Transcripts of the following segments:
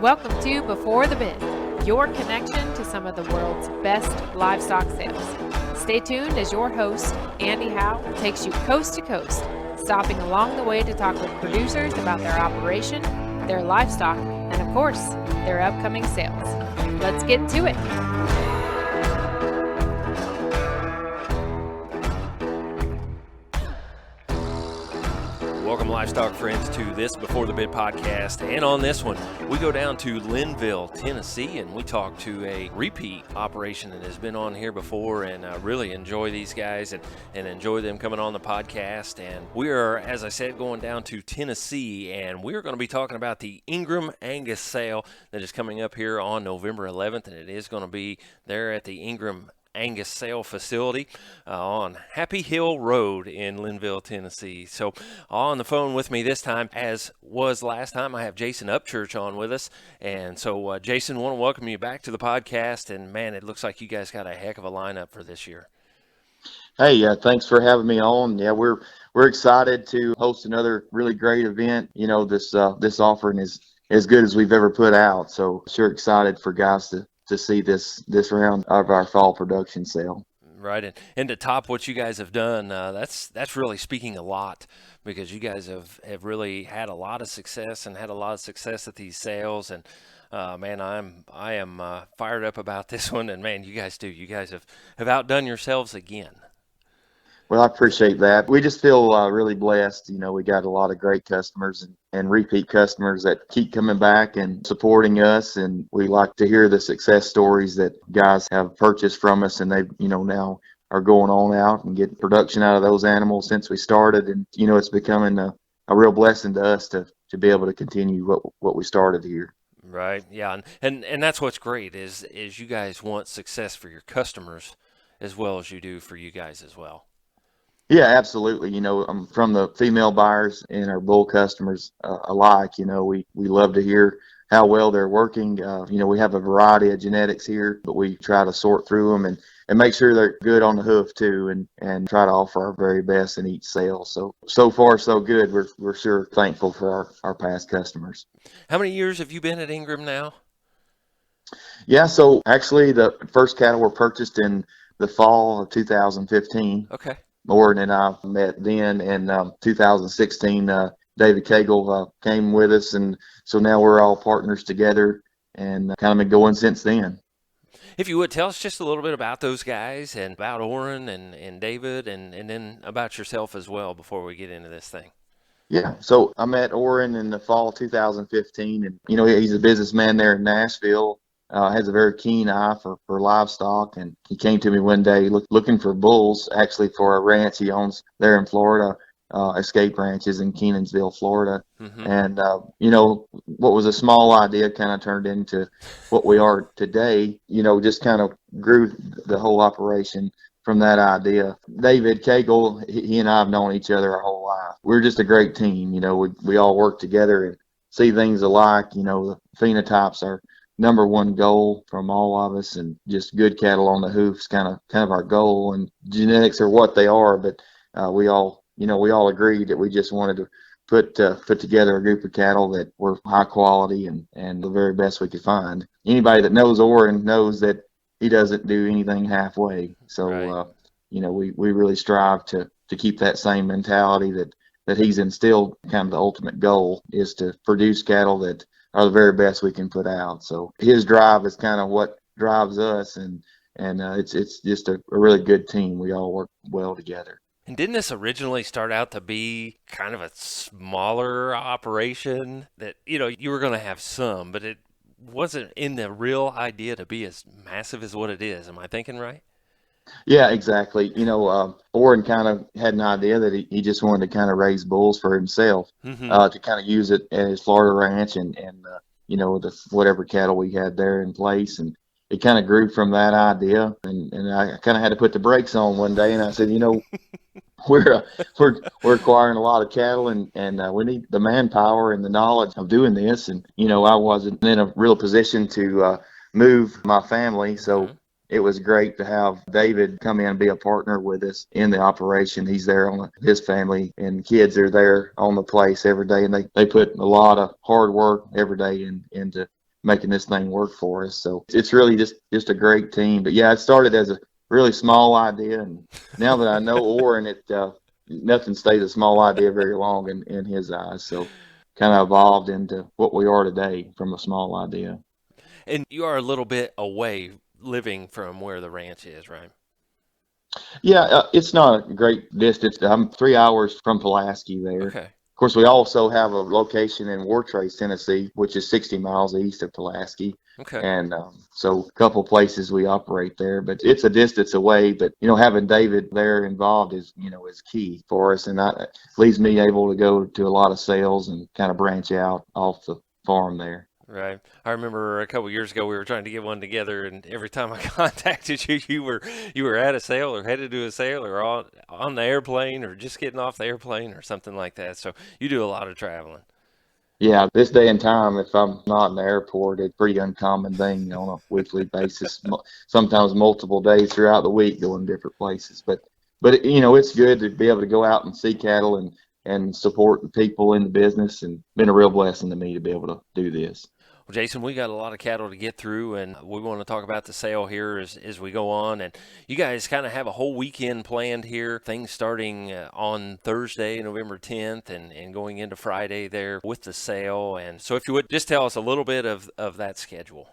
Welcome to Before the Bid, your connection to some of the world's best livestock sales. Stay tuned as your host, Andy Howe, takes you coast to coast, stopping along the way to talk with producers about their operation, their livestock, and of course, their upcoming sales. Let's get to it. Welcome, livestock friends, to this Before the Bid podcast. And on this one, we go down to Linville, Tennessee, and we talk to a repeat operation that has been on here before, and I really enjoy these guys and enjoy them coming on the podcast. And we are, as I said, going down to Tennessee, and we're going to be talking about the Ingram Angus sale that is coming up here on November 11th, and it is going to be there at the Ingram Angus sale facility on Happy Hill Road in Linville, Tennessee. So on the phone with me this time, as was last time, I have Jason Upchurch on with us. And so Jason, I want to welcome you back to the podcast. And man, it looks like you guys got a heck of a lineup for this year. Hey, thanks for having me on. Yeah, we're excited to host another really great event. You know, this offering is as good as we've ever put out. So sure excited for guys to see this round of our fall production sale. Right, and to top what you guys have done, that's really speaking a lot, because you guys have really had a lot of success at these sales, and man, I am fired up about this one, and man, you guys have outdone yourselves again. Well, I appreciate that. We just feel really blessed. You know, we got a lot of great customers and repeat customers that keep coming back and supporting us. And we like to hear the success stories that guys have purchased from us, and they, now are going on out and get production out of those animals since we started. And, it's becoming a real blessing to us to be able to continue what we started here. Right. Yeah. And that's what's great is you guys want success for your customers as well as you do for you guys as well. Yeah, absolutely. From the female buyers and our bull customers alike, we love to hear how well they're working. We have a variety of genetics here, but we try to sort through them and make sure they're good on the hoof too, and try to offer our very best in each sale. So far, so good. We're sure thankful for our past customers. How many years have you been at Ingram now? Yeah, so actually the first cattle were purchased in the fall of 2015. Okay. Orrin and I met then in 2016. David Cagle came with us, and so now we're all partners together and kind of been going since then. If you would, tell us just a little bit about those guys and about Orrin and David and then about yourself as well before we get into this thing. Yeah, so I met Orrin in the fall of 2015, and he's a businessman there in Nashville. Has a very keen eye for livestock, and he came to me one day looking for bulls, actually for a ranch he owns there in Florida, Escape Ranches in Kenansville, Florida. Mm-hmm. And, what was a small idea kind of turned into what we are today, just kind of grew the whole operation from that idea. David Cagle, he and I have known each other our whole life. We're just a great team. We all work together and see things alike. The phenotypes are number one goal from all of us, and just good cattle on the hoofs kind of our goal, and genetics are what they are, but we all agreed that we just wanted to put together a group of cattle that were high quality and the very best we could find. Anybody that knows Orrin knows that he doesn't do anything halfway. So right. We really strive to keep that same mentality that he's instilled. Kind of the ultimate goal is to produce cattle that are the very best we can put out. So his drive is kind of what drives us, and it's just a really good team. We all work well together. And didn't this originally start out to be kind of a smaller operation that, you were going to have some, but it wasn't in the real idea to be as massive as what it is? Am I thinking right? Yeah, exactly. Orrin kind of had an idea that he just wanted to kind of raise bulls for himself, mm-hmm. To kind of use it at his Florida ranch and the whatever cattle we had there in place. And it kind of grew from that idea. And I kind of had to put the brakes on one day, and I said, we're acquiring a lot of cattle, and we need the manpower and the knowledge of doing this. And, I wasn't in a real position to move my family, so mm-hmm. It was great to have David come in and be a partner with us in the operation. He's there on his family, and kids are there on the place every day, and they put a lot of hard work every day into making this thing work for us. So it's really just a great team. But yeah, it started as a really small idea, and now that I know Orrin, nothing stays a small idea very long in his eyes. So kind of evolved into what we are today from a small idea. And you are a little bit away living from where the ranch is, right? Yeah, it's not a great distance. I'm 3 hours from Pulaski there. Okay. Of course, we also have a location in Wartrace, Tennessee, which is 60 miles east of Pulaski. Okay. And so a couple places we operate there, but it's a distance away. But, having David there involved is key for us. And that leaves me able to go to a lot of sales and kind of branch out off the farm there. Right. I remember a couple years ago we were trying to get one together, and every time I contacted you, you were at a sale or headed to a sale or on the airplane or just getting off the airplane or something like that. So you do a lot of traveling. Yeah, this day and time, if I'm not in the airport, it's a pretty uncommon thing on a weekly basis. Sometimes multiple days throughout the week going different places. But it's good to be able to go out and see cattle and support the people in the business, and been a real blessing to me to be able to do this. Well, Jason, we got a lot of cattle to get through, and we want to talk about the sale here as we go on. And you guys kind of have a whole weekend planned here, things starting on Thursday, November 10th, and going into Friday there with the sale. And so if you would just tell us a little bit of that schedule.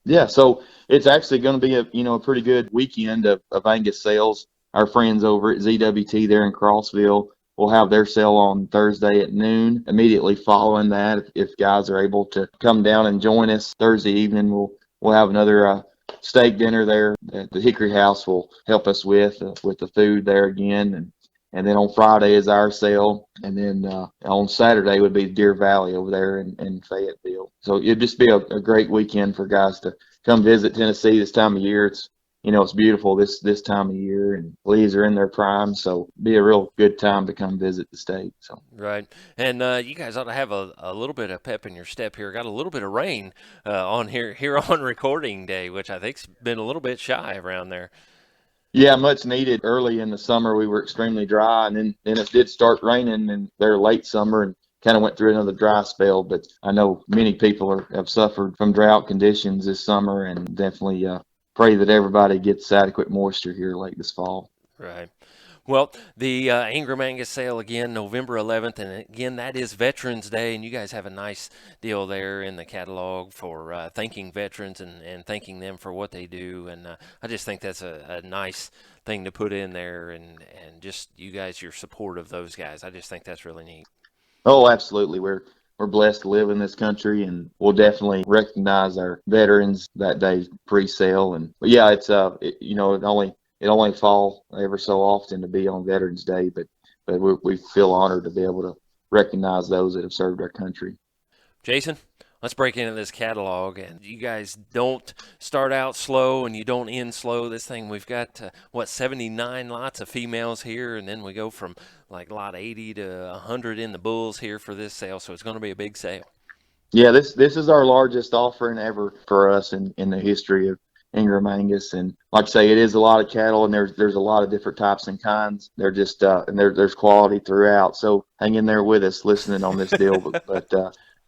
Yeah, so it's actually going to be a pretty good weekend of Angus sales. Our friends over at ZWT there in Crossville will have their sale on Thursday at noon. Immediately following that, if guys are able to come down and join us Thursday evening, we'll have another steak dinner there that the Hickory House will help us with the food there again. And then on Friday is our sale. And then on Saturday would be Deer Valley over there in Fayetteville. So it'd just be a great weekend for guys to come visit Tennessee this time of year. It's beautiful this time of year, and leaves are in their prime, so be a real good time to come visit the state. So right, and you guys ought to have a little bit of pep in your step here. Got a little bit of rain on here on recording day, which I think's been a little bit shy around there. Yeah, much needed. Early in the summer, we were extremely dry, and then it did start raining in their late summer, and kind of went through another dry spell. But I know many people have suffered from drought conditions this summer, and definitely pray that everybody gets adequate moisture here late this fall. Right. Well, the Ingram Angus sale again, November 11th, and again, that is Veterans Day, and you guys have a nice deal there in the catalog for thanking veterans and thanking them for what they do, and I just think that's a nice thing to put in there, and just you guys, your support of those guys. I just think that's really neat. Oh, absolutely. We're blessed to live in this country, and we'll definitely recognize our veterans that day pre-sale. But yeah, it's it only fall ever so often to be on Veterans Day, but we feel honored to be able to recognize those that have served our country. Jason, let's break into this catalog, and you guys don't start out slow and you don't end slow. This thing, we've got 79 lots of females here, and then we go from like lot 80 to 100 in the bulls here for this sale, so it's going to be a big sale. Yeah, this is our largest offering ever for us in the history of Ingram Angus, and like I say, it is a lot of cattle, and there's a lot of different types and kinds. They're just and there's quality throughout. So hang in there with us, listening on this deal. But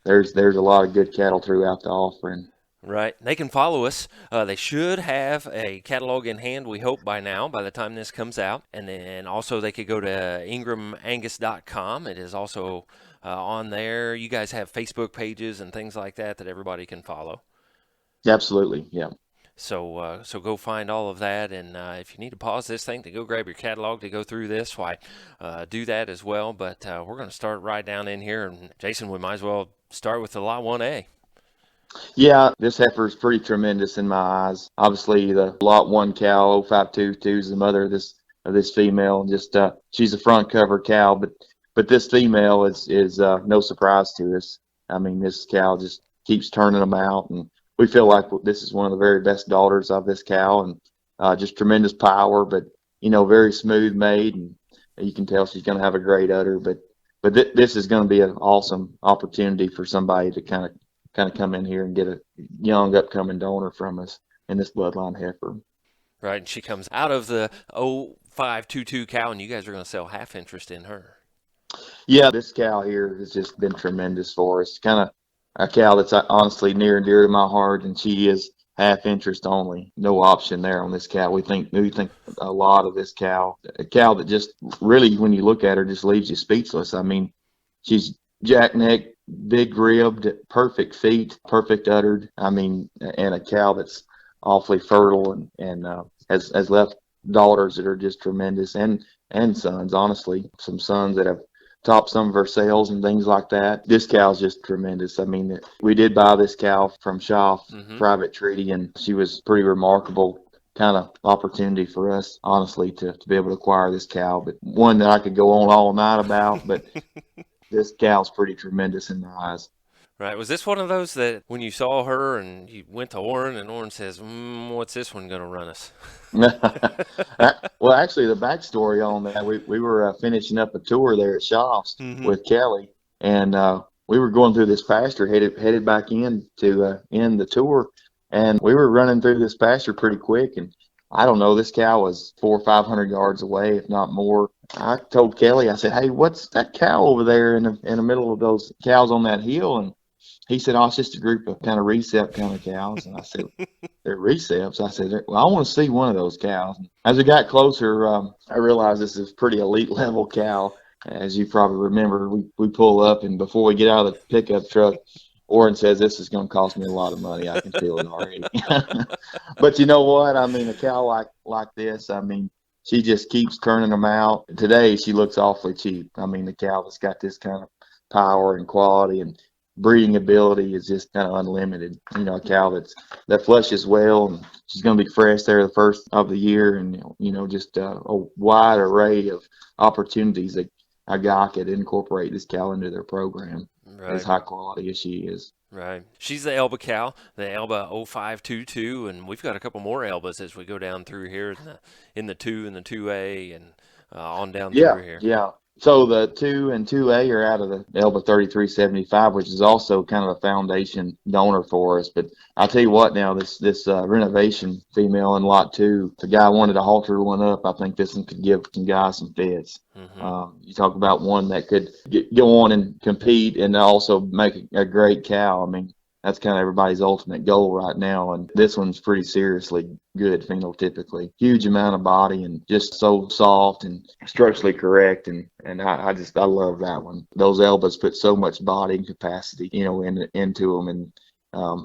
there's a lot of good cattle throughout the offering. Right. They can follow us. They should have a catalog in hand, we hope, by now, by the time this comes out. And then also they could go to ingramangus.com. It is also on there. You guys have Facebook pages and things like that everybody can follow. Absolutely, yeah. So go find all of that, and if you need to pause this thing to go grab your catalog to go through this, do that as well. But we're going to start right down in here, and Jason, we might as well start with the Lot 1A. Yeah, this heifer is pretty tremendous in my eyes. Obviously, the Lot 1 cow, 0522, is the mother of this female, and just she's a front cover cow. But this female is no surprise to us. I mean, this cow just keeps turning them out, and we feel like this is one of the very best daughters of this cow, and just tremendous power, but very smooth made, and you can tell she's going to have a great udder. But this is going to be an awesome opportunity for somebody to kind of come in here and get a young upcoming donor from us in this bloodline heifer. Right, and she comes out of the 0522 cow, and you guys are going to sell half interest in her. Yeah, this cow here has just been tremendous for us. Kind of a cow that's honestly near and dear to my heart, and she is half interest only. No option there on this cow. We think a lot of this cow. A cow that just really, when you look at her, just leaves you speechless. I mean, she's jack neck, big ribbed, perfect feet, perfect uddered. I mean, and a cow that's awfully fertile and has left daughters that are just tremendous, and sons. Honestly, some sons that have top some of her sales and things like that. This cow's just tremendous. I mean, we did buy this cow from Schaff Private Treaty, and she was pretty remarkable kind of opportunity for us, honestly, to be able to acquire this cow. But one that I could go on all night about, but this cow's pretty tremendous in my eyes. Right. Was this one of those that when you saw her and you went to Orrin and Orrin says, what's this one going to run us? Well, actually, the backstory on that, we were finishing up a tour there at Schaff's with Kelly, and we were going through this pasture, headed back in to end the tour, and we were running through this pasture pretty quick, and I don't know, this cow was 400 or 500 yards away, if not more. I told Kelly, I said, "Hey, what's that cow over there in the middle of those cows on that hill?" And he said, "Oh, it's just a group of kind of recep kind of cows." And I said, "They're receps?" I said, "Well, I want to see one of those cows." And as we got closer, I realized this is a pretty elite level cow. As you probably remember, we pull up, and before we get out of the pickup truck, Orrin says, "This is going to cost me a lot of money. I can feel it already." But you know what? I mean, a cow like this, I mean, she just keeps turning them out. Today, she looks awfully cheap. I mean, the cow that's got this kind of power and quality and breeding ability is just kind of unlimited. You know, a cow that flushes well, and she's going to be fresh there the first of the year, and just a wide array of opportunities that a guy could incorporate this cow into their program. Right. As high quality as she is. Right. She's the Elba cow, the Elba 0522, and we've got a couple more Elbas as we go down through here in the 2 and the 2A and on down through here. Yeah. So the 2 and 2A are out of the Elba 3375, which is also kind of a foundation donor for us. But I tell you what, now this renovation female in lot 2, the guy wanted to halter one up. I think this one could give some guys some fits. You talk about one that could go on and compete and also make a great cow. I mean, that's kind of everybody's ultimate goal right now. And this one's pretty seriously good phenotypically. Huge amount of body and just so soft and structurally correct. And I love that one. Those Elbas put so much body and capacity, into them. And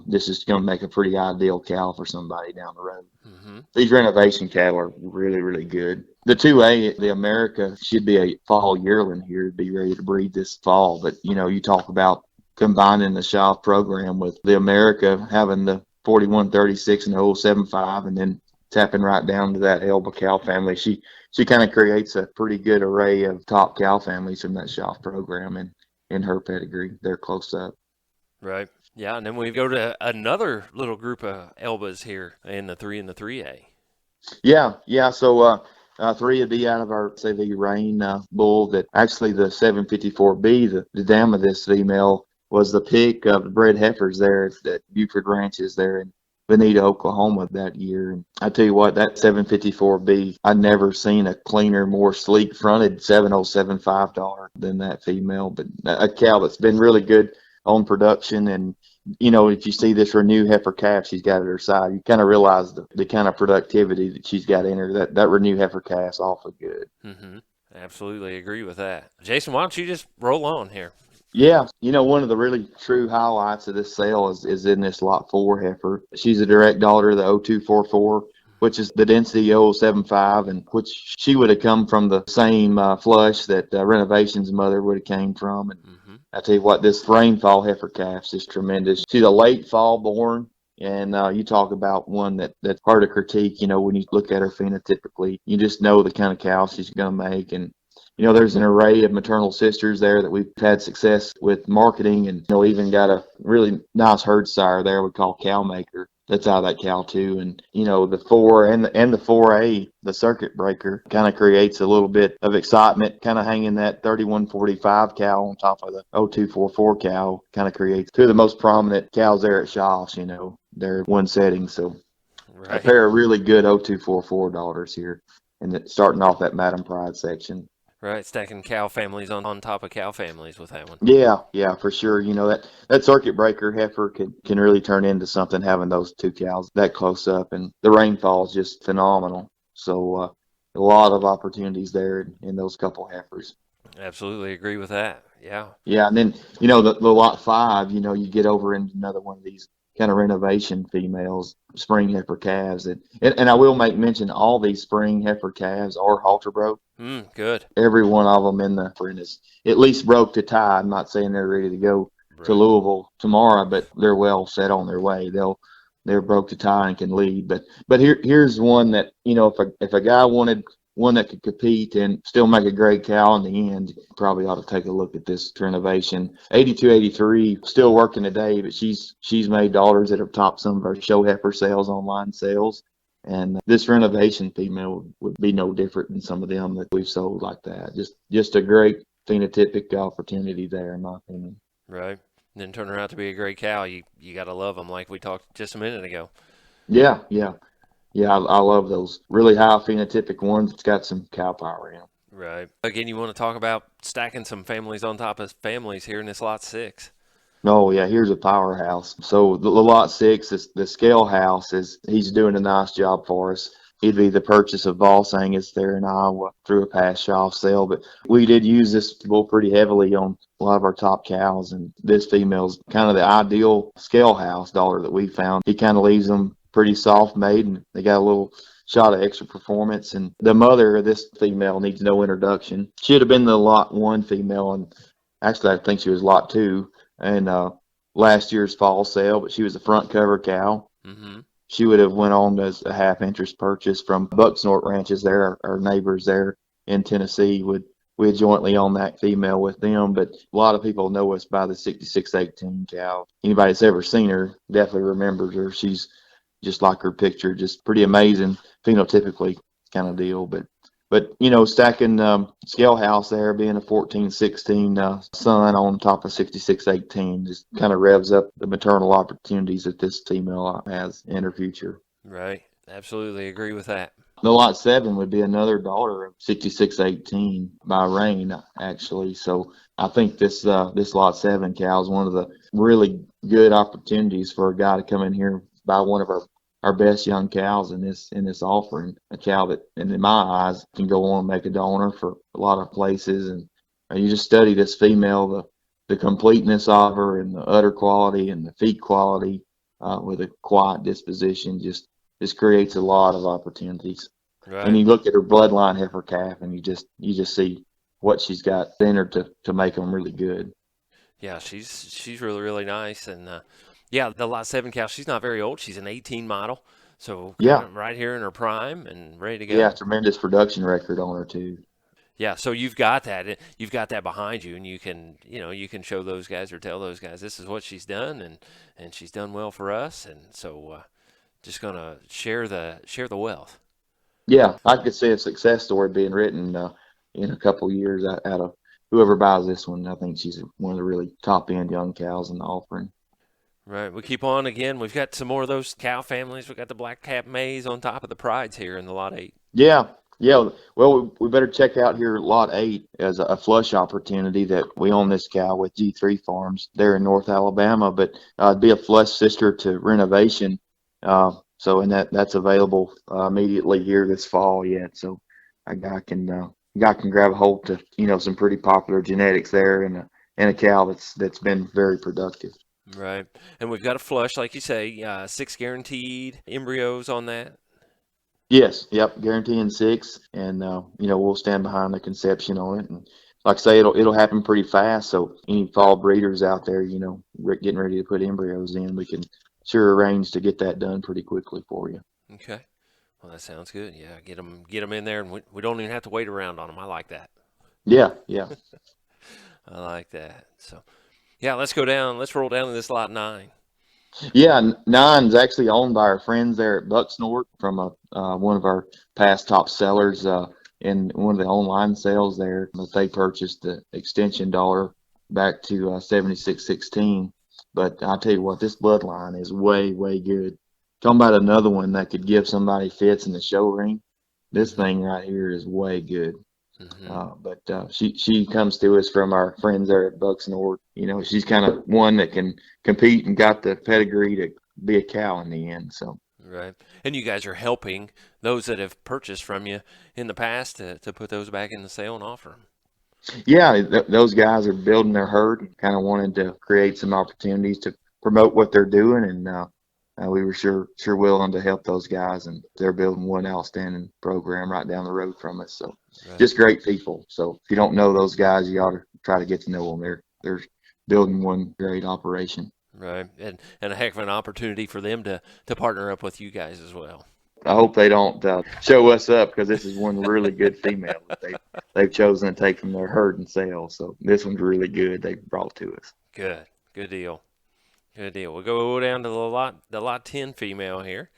this is going to make a pretty ideal cow for somebody down the road. These renovation cattle are really, really good. The 2A, the America, should be a fall yearling here to be ready to breed this fall. But, you talk about combining the Schaff program with the America, having the 4136 and the 075, and then tapping right down to that Elba cow family. She kind of creates a pretty good array of top cow families from that Schaff program and in her pedigree. They're close up. Right. Yeah, and then we go to another little group of Elbas here in the 3 and the 3A. Yeah. So 3 would be out of our, say, the Rain bull. That actually the 754B, the dam of this female, was the pick of the bred heifers there at Buford Ranches there in Bonita, Oklahoma that year. And I tell you what, that 754B, I'd never seen a cleaner, more sleek fronted 7075 dollar than that female. But a cow that's been really good on production. And if you see this Renew heifer calf she's got at her side, you kind of realize the kind of productivity that she's got in her. That Renew heifer calf's awfully good. Absolutely agree with that. Jason, why don't you just roll on here? Yeah, one of the really true highlights of this sale is in this lot 4 heifer. She's a direct daughter of the 0244, which is the density 075, and which she would have come from the same flush that Renovation's mother would have came from. And I tell you what, this rainfall heifer calf's is tremendous. She's a late fall born, and you talk about one that's hard to critique. When you look at her phenotypically, you just know the kind of cow she's going to make. And there's an array of maternal sisters there that we've had success with marketing, and even got a really nice herd sire there we call Cow Maker. That's out of that cow too. And the 4 and the 4A, the circuit breaker, kind of creates a little bit of excitement, kind of hanging that 3145 cow on top of the 0244 cow, kind of creates 2 of the most prominent cows there at Shaw's. They're one setting. So right. A pair of really good 0244 daughters here, and starting off that Madam Pride section. Right, stacking cow families on top of cow families with that one. Yeah, for sure. That circuit breaker heifer can really turn into something having those two cows that close up, and the rainfall is just phenomenal. So a lot of opportunities there in those couple heifers. Absolutely agree with that. Yeah. Yeah, and then the lot five, you get over into another one of these kind of renovation females, spring heifer calves, and I will make mention all these spring heifer calves are halter broke. Good. Every one of them in the print is at least broke to tie. I'm not saying they're ready to go to Right. Louisville tomorrow, but they're well set on their way. They're broke to tie and can lead. But here's one that if a guy wanted one that could compete and still make a great cow in the end, probably ought to take a look at this renovation. 8283 still working today, but she's made dollars that have topped some of our show heifer sales, online sales. And this renovation female would be no different than some of them that we've sold like that. Just a great phenotypic opportunity there, in my opinion. Right. And then turn her out to be a great cow. You got to love them, like we talked just a minute ago. Yeah. I love those really high phenotypic ones that's got some cow power in them. Right. Again, you want to talk about stacking some families on top of families here in this lot 6. Oh yeah, here's a powerhouse. So the lot six, the scale house he's doing a nice job for us. He'd be the purchase of Voss Angus there in Iowa through a past shop sale, but we did use this bull pretty heavily on a lot of our top cows, and this female's kind of the ideal scale house daughter that we found. He kind of leaves them pretty soft made, and they got a little shot of extra performance. And the mother of this female needs no introduction. Should have been the lot one female, and actually I think she was lot two. And last year's fall sale, but she was a front cover cow. Mm-hmm. She would have went on as a half interest purchase from Bucksnort Ranches there, our neighbors there in Tennessee. We jointly own that female with them, but a lot of people know us by the 6618 cow. Anybody that's ever seen her definitely remembers her. She's just like her picture, just pretty amazing phenotypically kind of deal. But stacking scale house there, being a 1416 son on top of 6618, just kind of revs up the maternal opportunities that this female has in her future. Right. Absolutely agree with that. The lot 7 would be another daughter of 6618 by Rain, actually. So I think this lot 7 cow is one of the really good opportunities for a guy to come in here, buy one of our best young cows in this offering, a cow that, and in my eyes, can go on and make a donor for a lot of places. And you just study this female, the completeness of her and the udder quality and the feet quality, with a quiet disposition, just creates a lot of opportunities. Right. And you look at her bloodline heifer calf, and you just see what she's got in her to make them really good. Yeah, she's really, really nice. And yeah, the lot 7 cow, she's not very old. She's an 18 model. So Yeah. right here in her prime and ready to go. Yeah, tremendous production record on her too. Yeah, so you've got that. You've got that behind you, and you can show those guys or tell those guys this is what she's done, and she's done well for us. And so just gonna share the wealth. Yeah, I could see a success story being written in a couple of years out of whoever buys this one. I think she's one of the really top end young cows in the offering. Right. We keep on again. We've got some more of those cow families. We've got the black cap maize on top of the prides here in the lot 8. Yeah. Well, we better check out here lot 8 as a flush opportunity that we own this cow with G3 Farms there in North Alabama, but it'd be a flush sister to Renovation. So that's available immediately here this fall yet. So a guy can grab a hold to some pretty popular genetics there, and a cow that's been very productive. Right. And we've got a flush, like you say, 6 guaranteed embryos on that. Yes. Yep. Guaranteeing 6, and we'll stand behind the conception on it. And like I say, it'll happen pretty fast. So any fall breeders out there, getting ready to put embryos in, we can sure arrange to get that done pretty quickly for you. Okay. Well, that sounds good. Yeah, get them in there, and we don't even have to wait around on them. I like that. Yeah. I like that. So, yeah, let's roll down to this lot 9. Yeah, 9's actually owned by our friends there at Bucksnort from one of our past top sellers in one of the online sales there that they purchased the extension daughter back to 7616. But I'll tell you what, this bloodline is way, way good. Talking about another one that could give somebody fits in the show ring. This thing right here is way good. But she comes to us from our friends there at Bucks North. She's kind of one that can compete and got the pedigree to be a cow in the end. So. Right. And you guys are helping those that have purchased from you in the past to put those back in the sale and offer them. Yeah, those guys are building their herd and kind of wanted to create some opportunities to promote what they're doing, and we were sure willing to help those guys, and they're building one outstanding program right down the road from us. So Right. just great people. So if you don't know those guys, you ought to try to get to know them. They're building one great operation. Right. And a heck of an opportunity for them to partner up with you guys as well. I hope they don't show us up, because this is one really good female that they've chosen to take from their herd and sell. So this one's really good they brought to us. Good deal. Good deal. We'll go down to the lot 10 female here.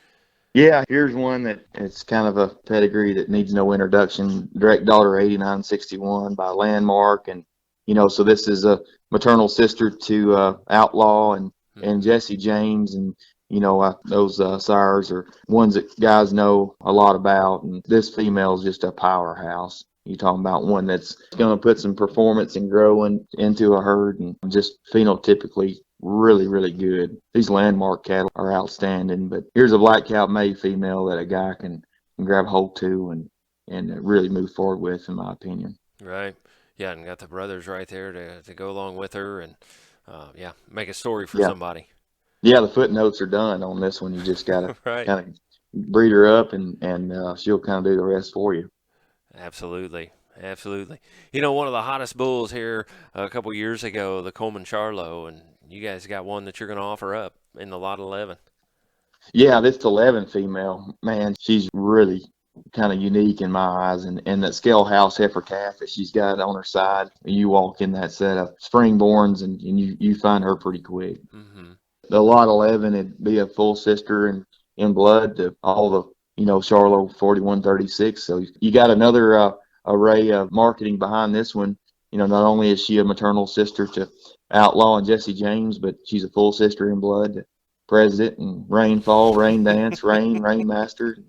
Yeah, here's one that it's kind of a pedigree that needs no introduction. Direct daughter 8961 by Landmark, and so this is a maternal sister to Outlaw and Jesse James, and those sires are ones that guys know a lot about, and this female is just a powerhouse. You're talking about one that's going to put some performance and growing into a herd, and just phenotypically really, really good. These Landmark cattle are outstanding, but here's a black cow May female that a guy can grab hold to and really move forward with, in my opinion. Right. Yeah, and got the brothers right there to go along with her, and make a story for somebody. Yeah, the footnotes are done on this one. You just got to right. kind of breed her up, and she'll kind of do the rest for you. Absolutely. One of the hottest bulls here a couple years ago, the Coleman Charlo, and you guys got one that you're going to offer up in the lot 11. Yeah, this 11 female, man, she's really kind of unique in my eyes, and that scale house heifer calf that she's got on her side. You walk in that set of springborns, and you find her pretty quick. Mm-hmm. The lot 11 would be a full sister in blood to all the Charlo 4136. So you got another array of marketing behind this one. Not only is she a maternal sister to Outlaw and Jesse James, but she's a full sister in blood to President and Rainfall, Rain Dance, Rainmaster.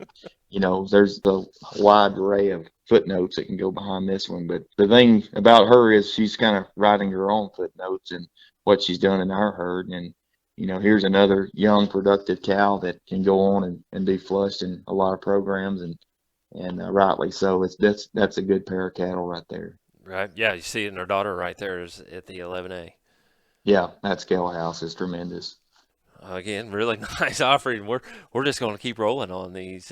There's a wide array of footnotes that can go behind this one. But the thing about her is she's kind of writing her own footnotes and what she's done in our herd. And here's another young, productive cow that can go on and be flushed in a lot of programs, and rightly so. That's a good pair of cattle right there. Right. Yeah, you see it in her daughter right there is at the 11A. Yeah, that scale house is tremendous. Again, really nice offering. We're just going to keep rolling on these.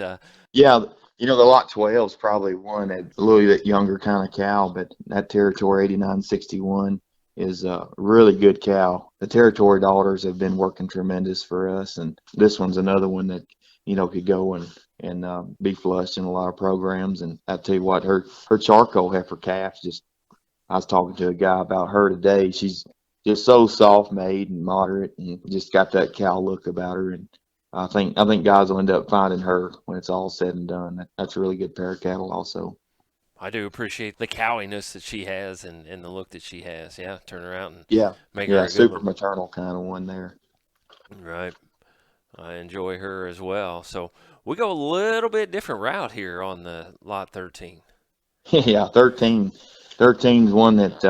Yeah, the lot 12 is probably one a little bit younger kind of cow, but that Territory 8961 is a really good cow. The Territory daughters have been working tremendous for us, and this one's another one that could go and be flushed in a lot of programs. And I tell you what, her charcoal heifer calf, I was talking to a guy about her today. She's just so soft made and moderate, and just got that cow look about her. And I think guys will end up finding her when it's all said and done. That's a really good pair of cattle also. I do appreciate the cowiness that she has and the look that she has. Yeah, turn her out and make her a good super one. Maternal kind of one there. Right. I enjoy her as well. So we go a little bit different route here on the lot 13. Yeah, 13 is one that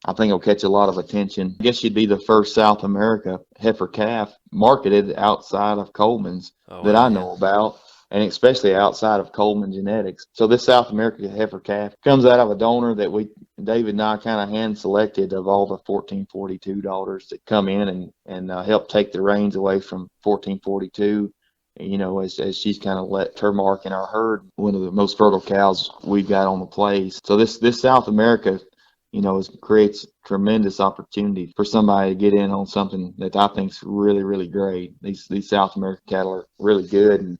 I think will catch a lot of attention. I guess she'd be the first South America heifer calf marketed outside of Coleman's I know about, and especially outside of Coleman Genetics. So this South America heifer calf comes out of a donor that David and I kind of hand selected of all the 1442 daughters that come in and help take the reins away from 1442. As she's kind of let her mark in our herd, one of the most fertile cows we've got on the place. So this South America, creates tremendous opportunity for somebody to get in on something that I think is really, really great. These South American cattle are really good, and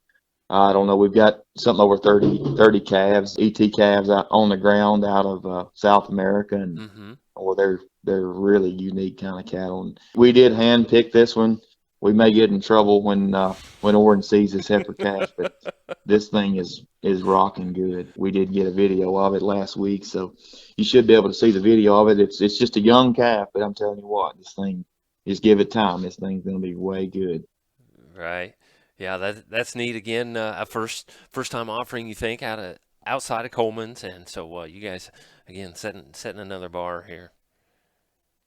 I don't know, we've got something over 30 calves, ET calves out on the ground out of South America, and they're really unique kind of cattle. And we did hand pick this one. We may get in trouble when Orrin sees this heifer calf, but this thing is rocking good. We did get a video of it last week, so you should be able to see the video of it. It's just a young calf, but I'm telling you what, this thing, just give it time. This thing's going to be way good. Right. Yeah, that's neat. Again, a first time offering, you think, out outside of Coleman's, and so you guys again setting another bar here.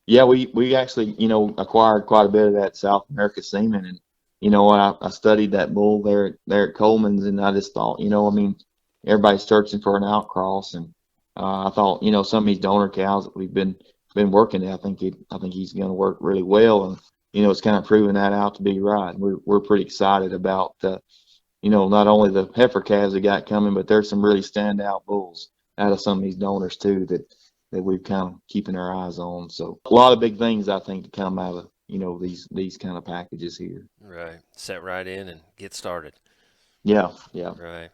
Yeah, we actually, acquired quite a bit of that South America semen, and I studied that bull there at Coleman's, and I just thought, everybody's searching for an outcross, and I thought, some of these donor cows that we've been working at, I think he's going to work really well, and it's kind of proving that out to be right. We're pretty excited about not only the heifer calves we got coming, but there's some really standout bulls out of some of these donors too that we've kind of keeping our eyes on. So a lot of big things I think to come out of these kind of packages here. Right, set right in and get started. Yeah. Right,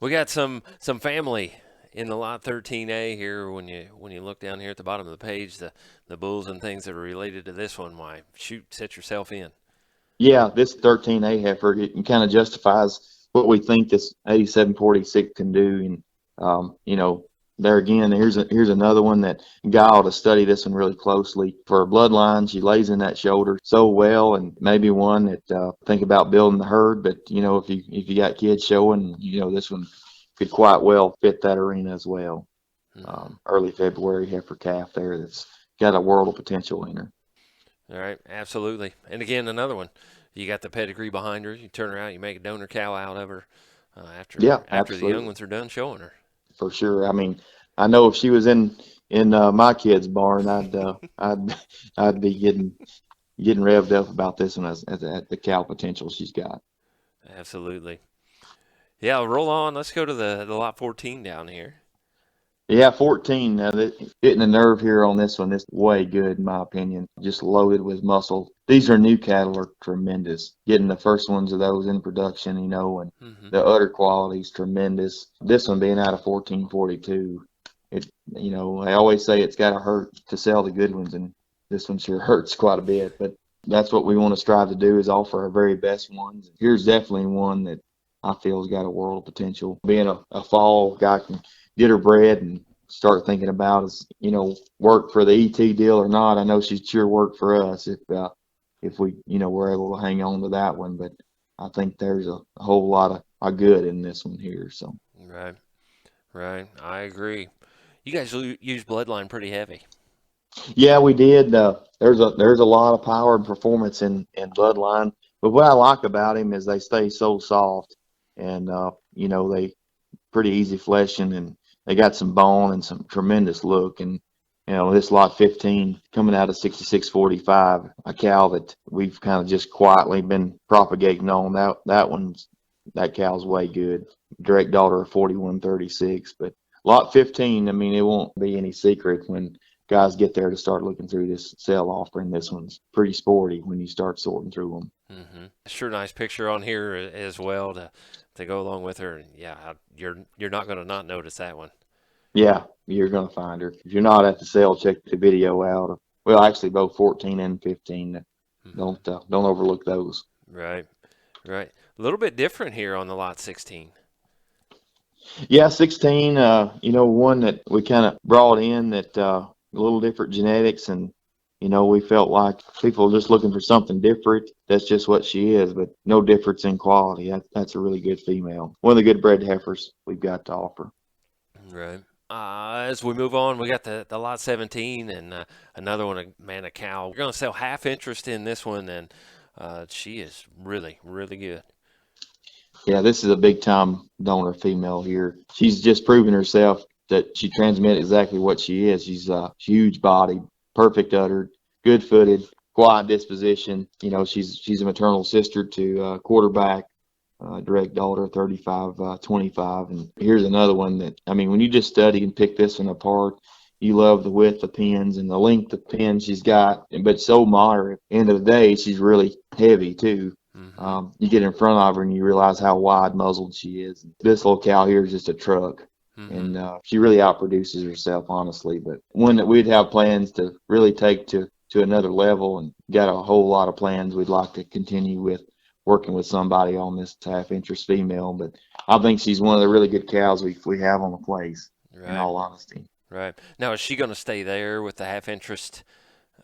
we got some family in the lot 13A here. When you look down here at the bottom of the page, the bulls and things that are related to this one. Why, shoot, set yourself in. Yeah, this 13A heifer, it kind of justifies what we think this 8746 can do, and there again, here's another one that guy ought to study this one really closely. For a bloodline, she lays in that shoulder so well, and maybe one that think about building the herd. But if you got kids showing, this one could quite well fit that arena as well. Early February heifer calf there that's got a world of potential in her. All right, absolutely. And again, another one. You got the pedigree behind her. You turn around, you make a donor cow out of her after the young ones are done showing her. For sure. I mean, I know if she was in my kid's barn, I'd be getting revved up about this one at the cow potential she's got. Absolutely. Yeah, roll on. Let's go to the lot 14 down here. Yeah, 14. Hitting the nerve here on this one. This is way good in my opinion. Just loaded with muscle. These are new cattle are tremendous. Getting the first ones of those in production, and the udder quality is tremendous. This one being out of 1442, I always say it's got to hurt to sell the good ones, and this one sure hurts quite a bit. But that's what we want to strive to do, is offer our very best ones. Here's definitely one that I feel has got a world of potential. Being a fall guy can get her bred and start thinking about is, work for the ET deal or not. I know she'd sure work for us if we, were able to hang on to that one. But I think there's a whole lot of good in this one here. So right, I agree. You guys use bloodline pretty heavy. Yeah, we did. There's a lot of power and performance in bloodline. But what I like about him is they stay so soft, and they pretty easy fleshing, and they got some bone and some tremendous look. And this lot 15 coming out of 6645, a cow that we've kind of just quietly been propagating on. That cow's way good. Direct daughter of 4136. But lot 15, I mean, it won't be any secret when guys get there to start looking through this sale offering. This one's pretty sporty when you start sorting through them. Mm-hmm. Sure, nice picture on here as well to go along with her. Yeah, you're not going to not notice that one. Yeah, you're going to find her. If you're not at the sale, check the video out. Well, actually, both 14 and 15. Don't overlook those. Right. A little bit different here on the lot 16. Yeah, 16. One that we kind of brought in that a little different genetics, and we felt like people are just looking for something different. That's just what she is, but no difference in quality. That's a really good female. One of the good bred heifers we've got to offer. Right. As we move on, we got the lot 17 and another one, a cow. We're going to sell half interest in this one, and she is really, really good. Yeah, this is a big-time donor female here. She's just proven herself that she transmits exactly what she is. She's huge bodied, perfect uddered, good footed, quiet disposition. She's a maternal sister to quarterback, direct daughter 3525. And here's another one that, I mean, when you just study and pick this one apart, you love the width of pins and the length of pins she's got, but so moderate. End of the day, she's really heavy too. Mm-hmm. You get in front of her and you realize how wide muzzled she is. This little cow here is just a truck. Mm-hmm. And she really outproduces herself, honestly. But one that we'd have plans to really take to another level, and got a whole lot of plans we'd like to continue with, working with somebody on this half interest female. But I think she's one of the really good cows we have on the place, right, in all honesty. Right. Now, is she going to stay there with the half interest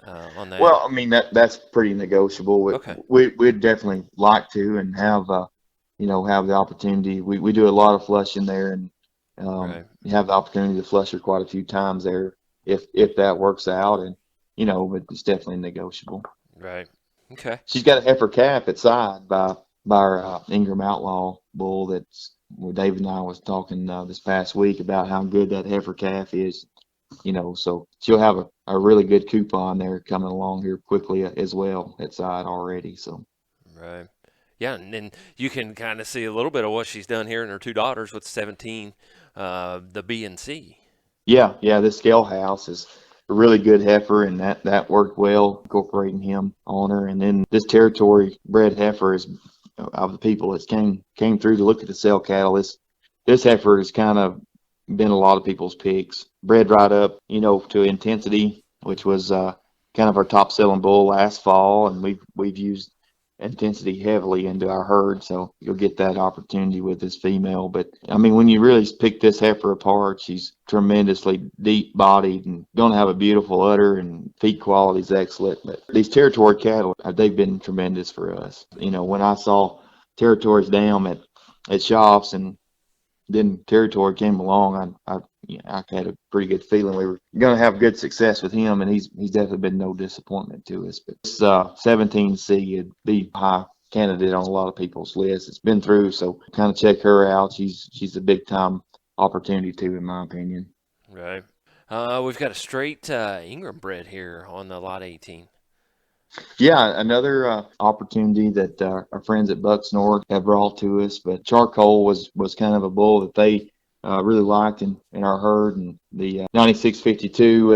on that? Well, I mean, that's pretty negotiable. Okay. We'd definitely like to, and have the opportunity. We do a lot of flushing there, and Right. You have the opportunity to flush her quite a few times there if that works out, and but it's definitely negotiable. Right. Okay. She's got a heifer calf at side by our Ingram Outlaw bull. That's where David and I was talking this past week about how good that heifer calf is. So she'll have a really good coupon there coming along here quickly as well at side already. So Right. Yeah, and then you can kind of see a little bit of what she's done here in her two daughters with 17, the B and C. yeah, this scale house is a really good heifer, and that worked well incorporating him on her. And then this territory bred heifer is of the people that came through to look at the sale cattle. This heifer has kind of been a lot of people's picks. Bred right up, to intensity, which was kind of our top selling bull last fall, and we've used intensity heavily into our herd, so you'll get that opportunity with this female. But I mean, when you really pick this heifer apart, she's tremendously deep bodied and going to have a beautiful udder, and feed quality is excellent. But these territory cattle, they've been tremendous for us. When I saw territories down at shops, and then territory came along, I had a pretty good feeling we were going to have good success with him, and he's definitely been no disappointment to us. But this 17C would be high candidate on a lot of people's lists. It's been through, so kind of check her out. She's a big time opportunity too, in my opinion. Right. We've got a straight Ingram bred here on the lot 18. Yeah, another opportunity that our friends at Bucks North have brought to us. But Charcoal was kind of a bull that they really liked in our herd, and the 9652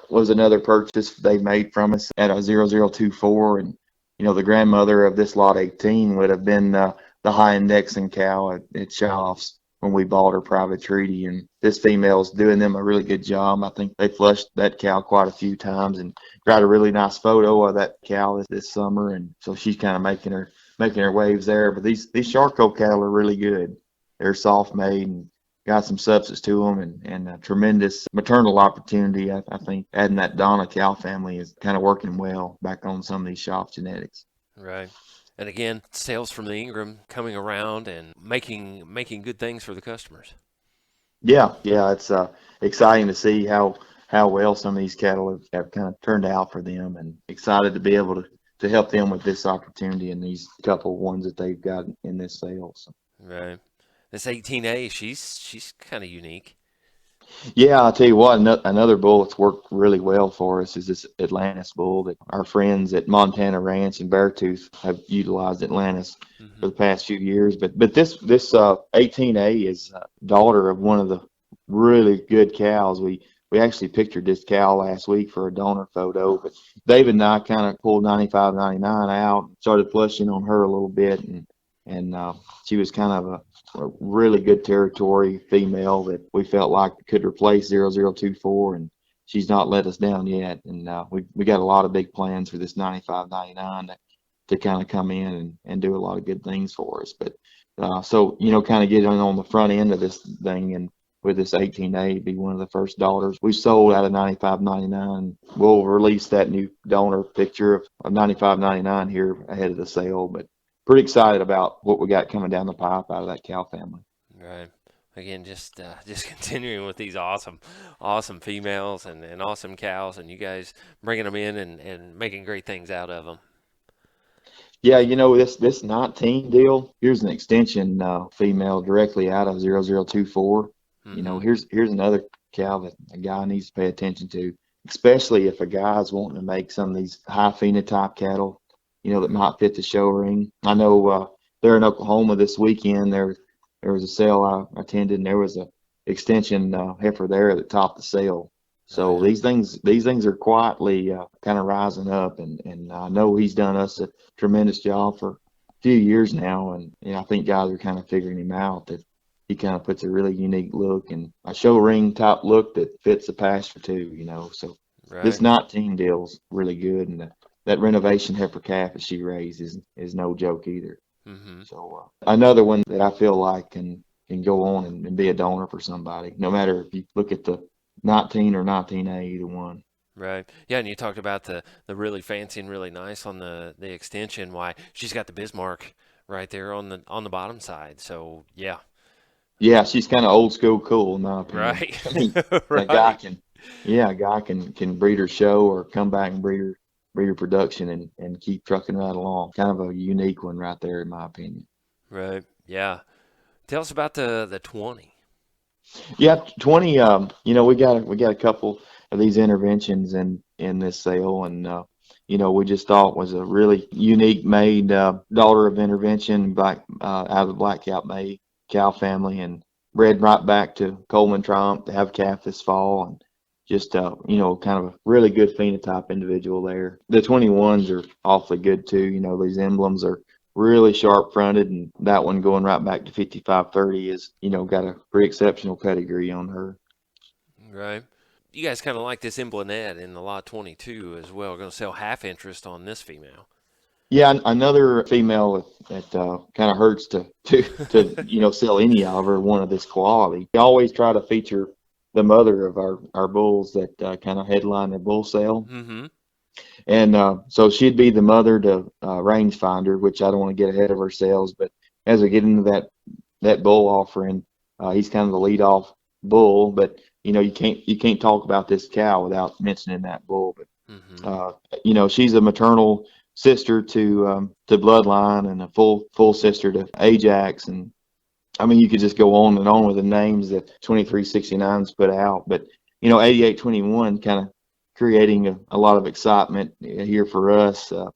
was another purchase they made from us at a 0024. And the grandmother of this lot 18 would have been the high indexing cow at Schaff's when we bought her private treaty, and this female's doing them a really good job. I think they flushed that cow quite a few times and got a really nice photo of that cow this summer, and so she's kind of making her waves there. But these Charcoal cattle are really good. They're soft made and got some substance to them, and a tremendous maternal opportunity. I think adding that Donna cow family is kind of working well back on some of these shop genetics. Right. And again, sales from the Ingram coming around and making good things for the customers. Yeah, it's exciting to see how well some of these cattle have kind of turned out for them, and excited to be able to help them with this opportunity and these couple ones that they've got in this sale. So. Right. This 18A, she's kind of unique. Yeah, I'll tell you what, another bull that's worked really well for us is this Atlantis bull that our friends at Montana Ranch and Beartooth have utilized Atlantis for the past few years. But this 18A is daughter of one of the really good cows. We actually pictured this cow last week for a donor photo, but David and I kind of pulled 95.99 out, started flushing on her a little bit, and she was kind of a really good territory female that we felt like could replace 0024, and she's not let us down yet. And we got a lot of big plans for this 95.99 to kind of come in and do a lot of good things for us. But so kind of getting on the front end of this thing, and with this 18A be one of the first daughters we sold out of 95.99. We'll release that new donor picture of 95.99 here ahead of the sale, but pretty excited about what we got coming down the pipe out of that cow family. Right. Again, just continuing with these awesome females and awesome cows, and you guys bringing them in and making great things out of them. Yeah, this 19 deal, here's an extension female directly out of 0024. Here's another cow that a guy needs to pay attention to, especially if a guy's wanting to make some of these high phenotype cattle, that might fit the show ring. I know there in Oklahoma this weekend, there was a sale I attended, and there was a extension heifer there that topped the sale. So these things are quietly kind of rising up, and I know he's done us a tremendous job for a few years now, and I think guys are kind of figuring him out, that he kind of puts a really unique look and a show ring type look that fits the pasture too, So this 19 deal's really good, and that renovation heifer calf that she raised is no joke either. So another one that I feel like can go on and be a donor for somebody, no matter if you look at the 19 or 19A, either one. Right. Yeah, and you talked about the really fancy and really nice on the extension. Why, she's got the Bismarck right there on the bottom side. So yeah, Yeah, she's kind of old school cool in my opinion. Right. I mean, a guy Right. can, yeah, a guy can breed her show or come back and breed her production and keep trucking right along. Kind of a unique one right there in my opinion. Right. Yeah. Tell us about the 20. Yeah, 20. We got a couple of these interventions in this sale, and we just thought was a really unique made daughter of intervention out of the black cow family, and bred right back to Coleman Trump to have calf this fall, and just kind of a really good phenotype individual there. The 21s are awfully good too. These emblems are really sharp fronted, and that one going right back to 5530 is got a pretty exceptional pedigree on her. Right. You guys kind of like this Emblenet in the lot 22 as well. Going to sell half interest on this female. Yeah, another female that kind of hurts to sell any of her one of this quality. We always try to feature the mother of our bulls that kind of headline their bull sale. Mm-hmm. And so she'd be the mother to Rangefinder, which I don't want to get ahead of ourselves. But as we get into that bull offering, he's kind of the lead off bull. But you can't talk about this cow without mentioning that bull. But she's a maternal sister to Bloodline and a full sister to Ajax, and I mean you could just go on and on with the names that 2369's put out. But 8821 kind of creating a lot of excitement here for us, with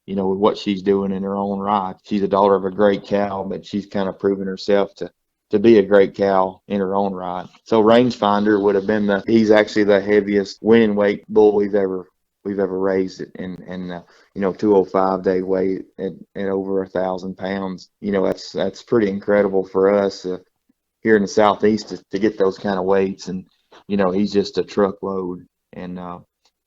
what she's doing in her own right. She's a daughter of a great cow, but she's kind of proven herself to be a great cow in her own right. So Rangefinder would have been he's actually the heaviest winning weight bull we've ever raised it, and 205 day weight at over 1,000 pounds. That's pretty incredible for us here in the Southeast to get those kind of weights. And he's just a truckload and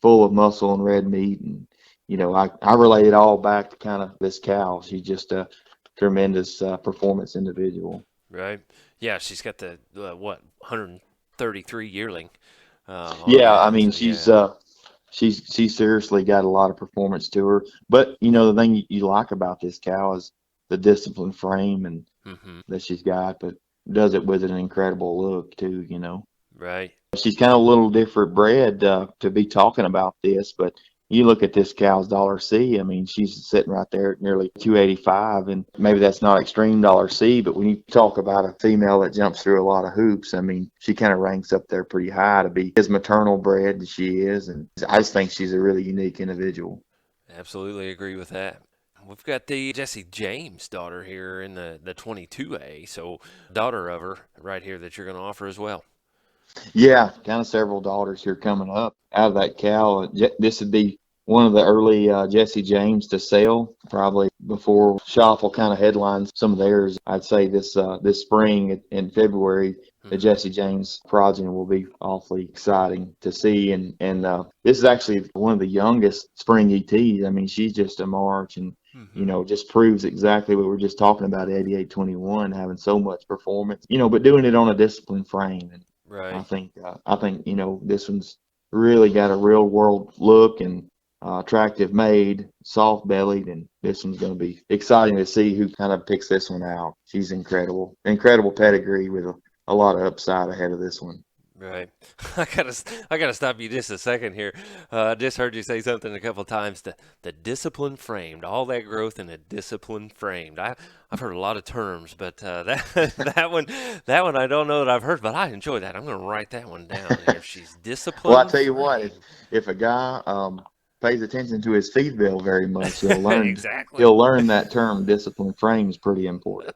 full of muscle and red meat. And I relate it all back to kind of this cow. She's just a tremendous performance individual. Right. Yeah, she's got the 133 yearling. Yeah, On I mean that. she's seriously got a lot of performance to her. But the thing you like about this cow is the disciplined frame and Mm-hmm. that she's got, but does it with an incredible look too. Right. She's kind of a little different bred to be talking about this, but you look at this cow's $C. I mean, she's sitting right there at nearly 285, and maybe that's not extreme $C, but when you talk about a female that jumps through a lot of hoops, I mean, she kind of ranks up there pretty high to be as maternal bred as she is, and I just think she's a really unique individual. Absolutely agree with that. We've got the Jesse James daughter here in the 22A, so daughter of her right here that you're going to offer as well. Yeah, kind of several daughters here coming up out of that cow. This would be one of the early Jesse James to sell, probably before Shoffel kind of headlines some of theirs. I'd say this spring in February, the Jesse James progeny will be awfully exciting to see. And this is actually one of the youngest spring ETs. I mean, she's just a march, and just proves exactly what we're just talking about. 8821 having so much performance, but doing it on a disciplined frame. And Right. I think this one's really got a real world look and attractive made, soft bellied, and this one's going to be exciting to see who kind of picks this one out. She's incredible pedigree with a lot of upside ahead of this one. Right. I gotta stop you just a second here. Just heard you say something a couple times. The discipline framed, all that growth in a discipline framed. I've heard a lot of terms, but that one I don't know that I've heard, but I enjoy that. I'm gonna write that one down here. She's disciplined. Well, I tell you what, if a guy pays attention to his feed bill very much, he'll learn exactly. He'll learn that term. Discipline frame is pretty important.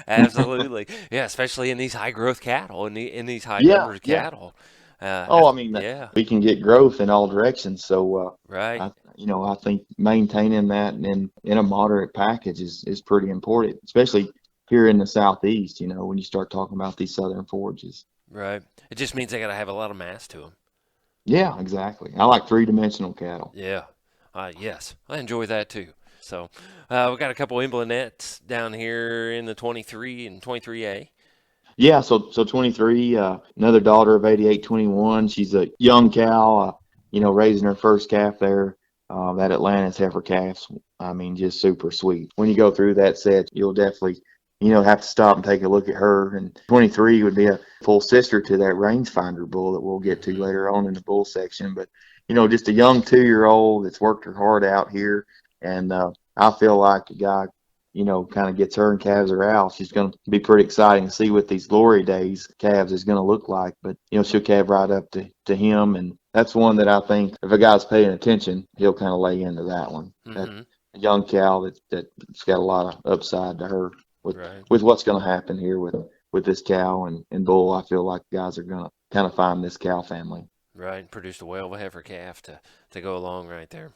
Absolutely, yeah, especially in these high growth cattle, in these high numbered cattle. I mean, we can get growth in all directions. So, right. I think maintaining that in a moderate package is pretty important, especially here in the Southeast. When you start talking about these southern forages. Right. It just means they got to have a lot of mass to them. Yeah, exactly. I like three-dimensional cattle. Yeah. Yes, I enjoy that too. So we've got a couple Emblenets down here in the 23 and 23A. Yeah, so 23, another daughter of 8821. She's a young cow, raising her first calf there. That Atlantis heifer calf's, I mean, just super sweet. When you go through that set, you'll definitely have to stop and take a look at her. And 23 would be a full sister to that rangefinder bull that we'll get to later on in the bull section. But, just a young 2-year-old that's worked her heart out here. And I feel like a guy, kind of gets her and calves her out. She's going to be pretty exciting to see what these glory days calves is going to look like. But, she'll calve right up to him. And that's one that I think if a guy's paying attention, he'll kind of lay into that one. That young cow that's got a lot of upside to her with what's going to happen here with this cow and bull. I feel like guys are going to kind of find this cow family. Right, produced a whale of a heifer calf to go along right there.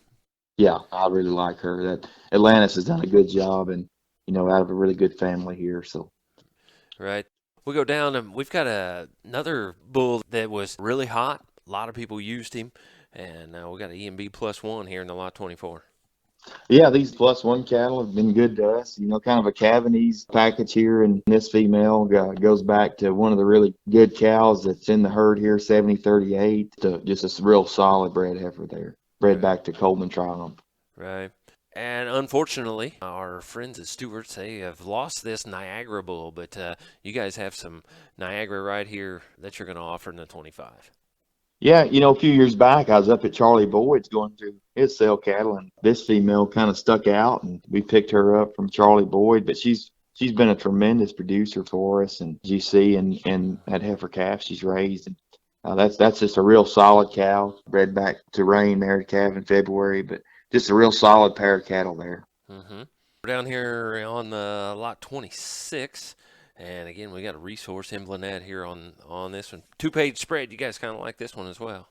Yeah, I really like her. That Atlantis has done a good job, and out of a really good family here. So, right, we go down and we've got another bull that was really hot. A lot of people used him, and we got an EMB +1 here in the lot 24. Yeah, these +1 cattle have been good to us. Kind of a Cavanese package here, and this female goes back to one of the really good cows that's in the herd here, 7038. Just a real solid bred heifer there, bred back to Coleman Triumph. Right. And unfortunately, our friends at Stewart's, they have lost this Niagara bull, but you guys have some Niagara right here that you're going to offer in the 25. Yeah, a few years back, I was up at Charlie Boyd's going through his sale cattle, and this female kind of stuck out, and we picked her up from Charlie Boyd. But she's been a tremendous producer for us, and as you see, and that heifer calf she's raised, and that's just a real solid cow, bred back to Rain there to calf in February, but just a real solid pair of cattle there. Mm-hmm. We're down here on the lot 26. And again, we got a resource emblemat here on this one. 2-page spread. You guys kind of like this one as well.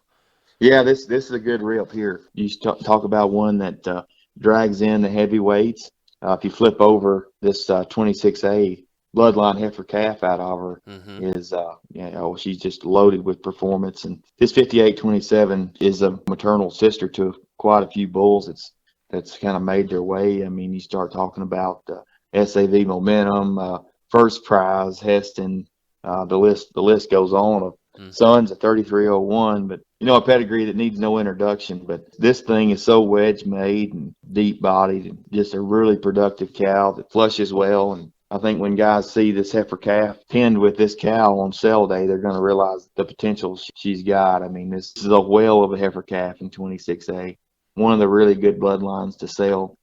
Yeah, this is a good rip here. You talk about one that drags in the heavyweights. If you flip over this 26A bloodline heifer calf out of her, is she's just loaded with performance. And this 5827 is a maternal sister to quite a few bulls that's kind of made their way. I mean, you start talking about SAV Momentum, First Prize, Heston, the list goes on. Son's a 3301, but a pedigree that needs no introduction. But this thing is so wedge made and deep bodied, and just a really productive cow that flushes well. And I think when guys see this heifer calf pinned with this cow on sale day, they're going to realize the potential she's got. I mean, this is a whale of a heifer calf in 26A. One of the really good bloodlines to sell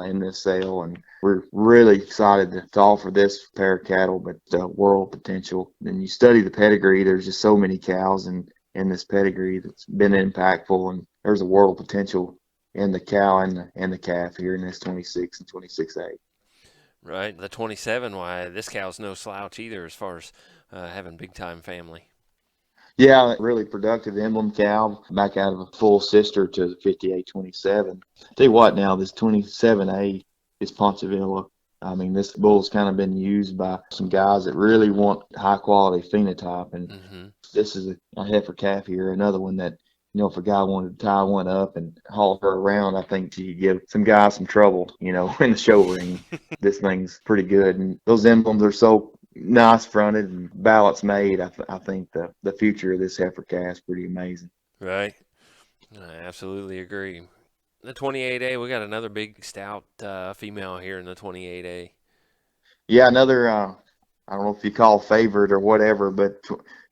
in this sale, and we're really excited to offer this pair of cattle, but world potential. And you study the pedigree, there's just so many cows in this pedigree that's been impactful, and there's a world potential in the cow and the calf here in this 26 and 26A. Right. The 27, why, this cow's no slouch either as far as having big-time family. Yeah, really productive emblem cow, back out of a full sister to the 5827. Tell you what now, this 27A is Ponchevilla. I mean, this bull's kind of been used by some guys that really want high-quality phenotype, and this is a heifer calf here, another one that, if a guy wanted to tie one up and haul her around, I think she could give some guys some trouble, in the show ring. This thing's pretty good, and those emblems are so nice fronted and ballots made. I think the future of this heifer calf is pretty amazing. Right. I absolutely agree. The 28A, we got another big stout female here in the 28A. Yeah, another I don't know if you call favorite or whatever, but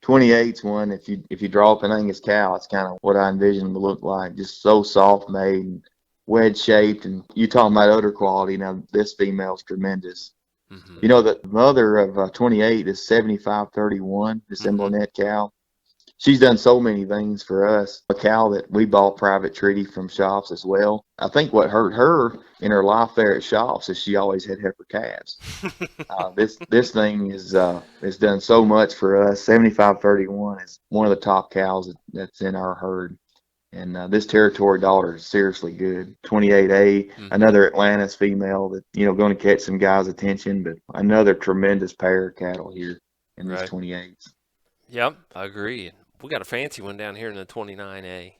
28's one. If you draw up an Angus cow, it's kind of what I envision would look like. Just so soft made and wedge shaped. And you talking about udder quality. Now this female's tremendous. The mother of 28 is 7531, this emblemat cow. She's done so many things for us. A cow that we bought private treaty from shops as well. I think what hurt her in her life there at shops is she always had heifer calves. This thing is done so much for us. 7531 is one of the top cows that's in our herd. And this territory daughter is seriously good. 28A, another Atlantis female that, going to catch some guys' attention, but another tremendous pair of cattle here in this 28s. Yep, I agree. We got a fancy one down here in the 29A.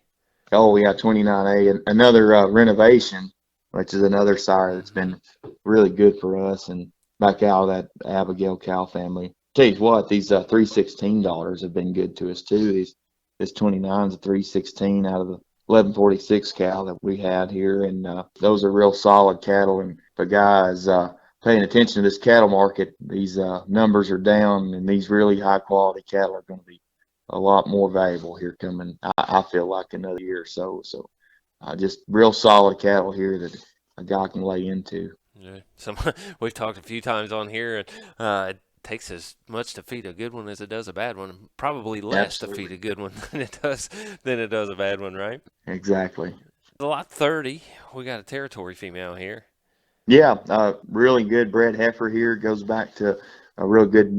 Oh, yeah, 29A, and another renovation, which is another sire that's been really good for us, and back out of that Abigail cow family. Tell you what, these $316 have been good to us too. This 29 is a 316 out of the 1146 cow that we had here, and those are real solid cattle. And if a guy is paying attention to this cattle market, these numbers are down, and these really high quality cattle are going to be a lot more valuable here coming. I feel like another year or so. So just real solid cattle here that a guy can lay into. Yeah. We've talked a few times on here, and it takes as much to feed a good one as it does a bad one. Probably less to feed Absolutely. a good one than it does a bad one, right? Exactly. Lot 30, we got a territory female here. Yeah, really good bred heifer here. Goes back to a real good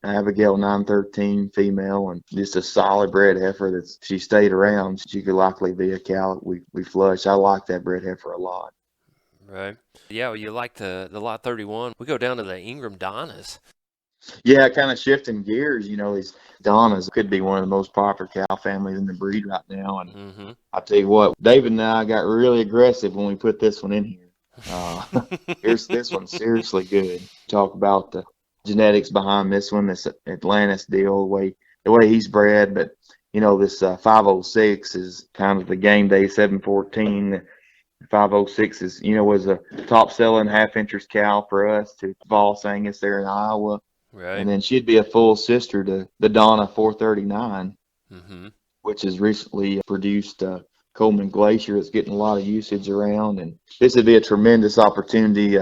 Abigail 913 female, and just a solid bred heifer. That's she stayed around. She could likely be a cow. We flush. I like that bred heifer a lot. Right. Yeah, well, you like the lot 31. We go down to the Ingram Donnas. Yeah, kind of shifting gears. These Donnas could be one of the most popular cow families in the breed right now. And Mm-hmm. I tell you what, David and I got really aggressive when we put this one in here. Here's this one's seriously good. Talk about the genetics behind this one, this Atlantis deal, the way he's bred. But this 506 is kind of the game day 714. 506 was a top selling half interest cow for us to Voss Angus there in Iowa. Right. And then she'd be a full sister to the Donna 439, Mm-hmm. which has recently produced Coleman Glacier. It's getting a lot of usage around, and this would be a tremendous opportunity.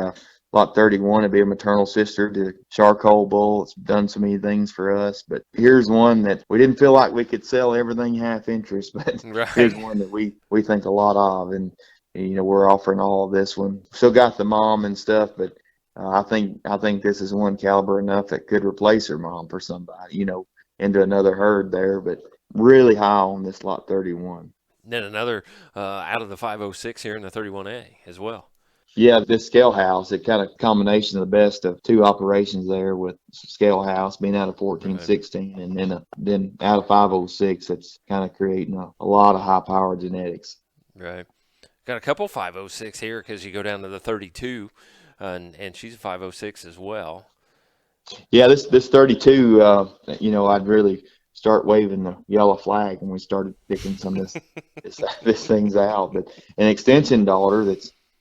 Lot 31 to be a maternal sister to Charcoal Bull. It's done so many things for us, but here's one that we didn't feel like we could sell everything half interest, but Right. here's one that we think a lot of, and we're offering all of this one. Still got the mom and stuff, but I think this is one caliber enough that could replace her mom for somebody, into another herd there, but really high on this lot 31. Then another out of the 506 here in the 31A as well. Yeah, this scale house, it kind of combination of the best of two operations there with scale house being out of 1416 and then out of 506. It's kind of creating a lot of high power genetics. Right. Got a couple 506 here because you go down to the 32, and she's a 506 as well. Yeah, this 32, I'd really start waving the yellow flag when we started picking some of this things out. But an extension daughter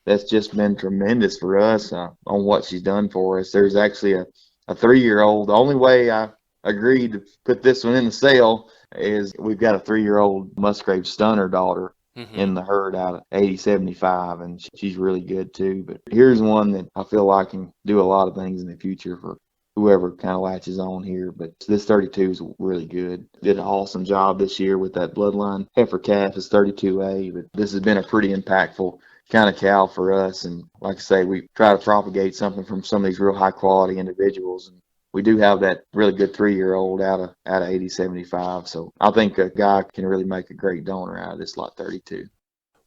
that's just been tremendous for us on what she's done for us. There's actually a 3-year-old. The only way I agreed to put this one in the sale is we've got a 3-year-old Musgrave Stunner daughter in the herd out of 8075, and she's really good too. But here's one that I feel like can do a lot of things in the future for whoever kind of latches on here. But this 32 is really good. Did an awesome job this year with that bloodline heifer calf is 32A, but this has been a pretty impactful kind of cow for us. And like I say, we try to propagate something from some of these real high quality individuals. And we do have that really good 3-year-old out of 8075. So I think a guy can really make a great donor out of this lot 32.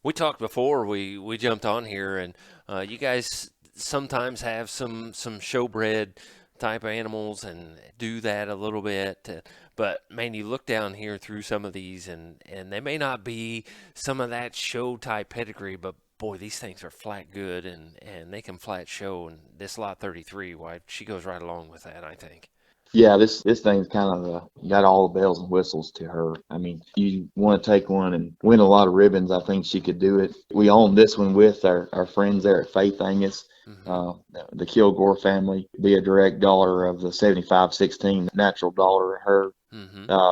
We talked before we jumped on here, and you guys sometimes have some showbred type animals and do that a little bit. But man, you look down here through some of these, and they may not be some of that show type pedigree, but boy, these things are flat good, and they can flat show. And this lot 33, why she goes right along with that, I think. Yeah, this thing's kind of got all the bells and whistles to her. I mean, you want to take one and win a lot of ribbons, I think she could do it. We own this one with our friends there at Faith Angus. The Kilgore family, be a direct daughter of the 7516 natural daughter of her.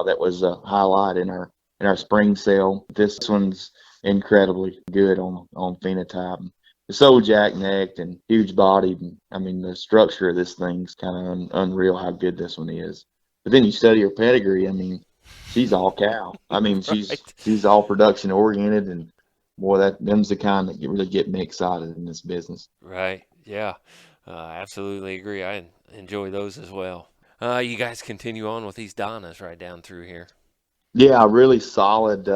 That was a highlight in our spring sale. This one's incredibly good on phenotype. So jack-necked and huge bodied. I mean, the structure of this thing's kind of unreal how good this one is. But then you study her pedigree. I mean, she's all cow. I mean, she's all production oriented, and boy, them's the kind that really get me excited in this business. Right. Yeah. Absolutely agree. I enjoy those as well. You guys continue on with these Donnas right down through here. Yeah, really solid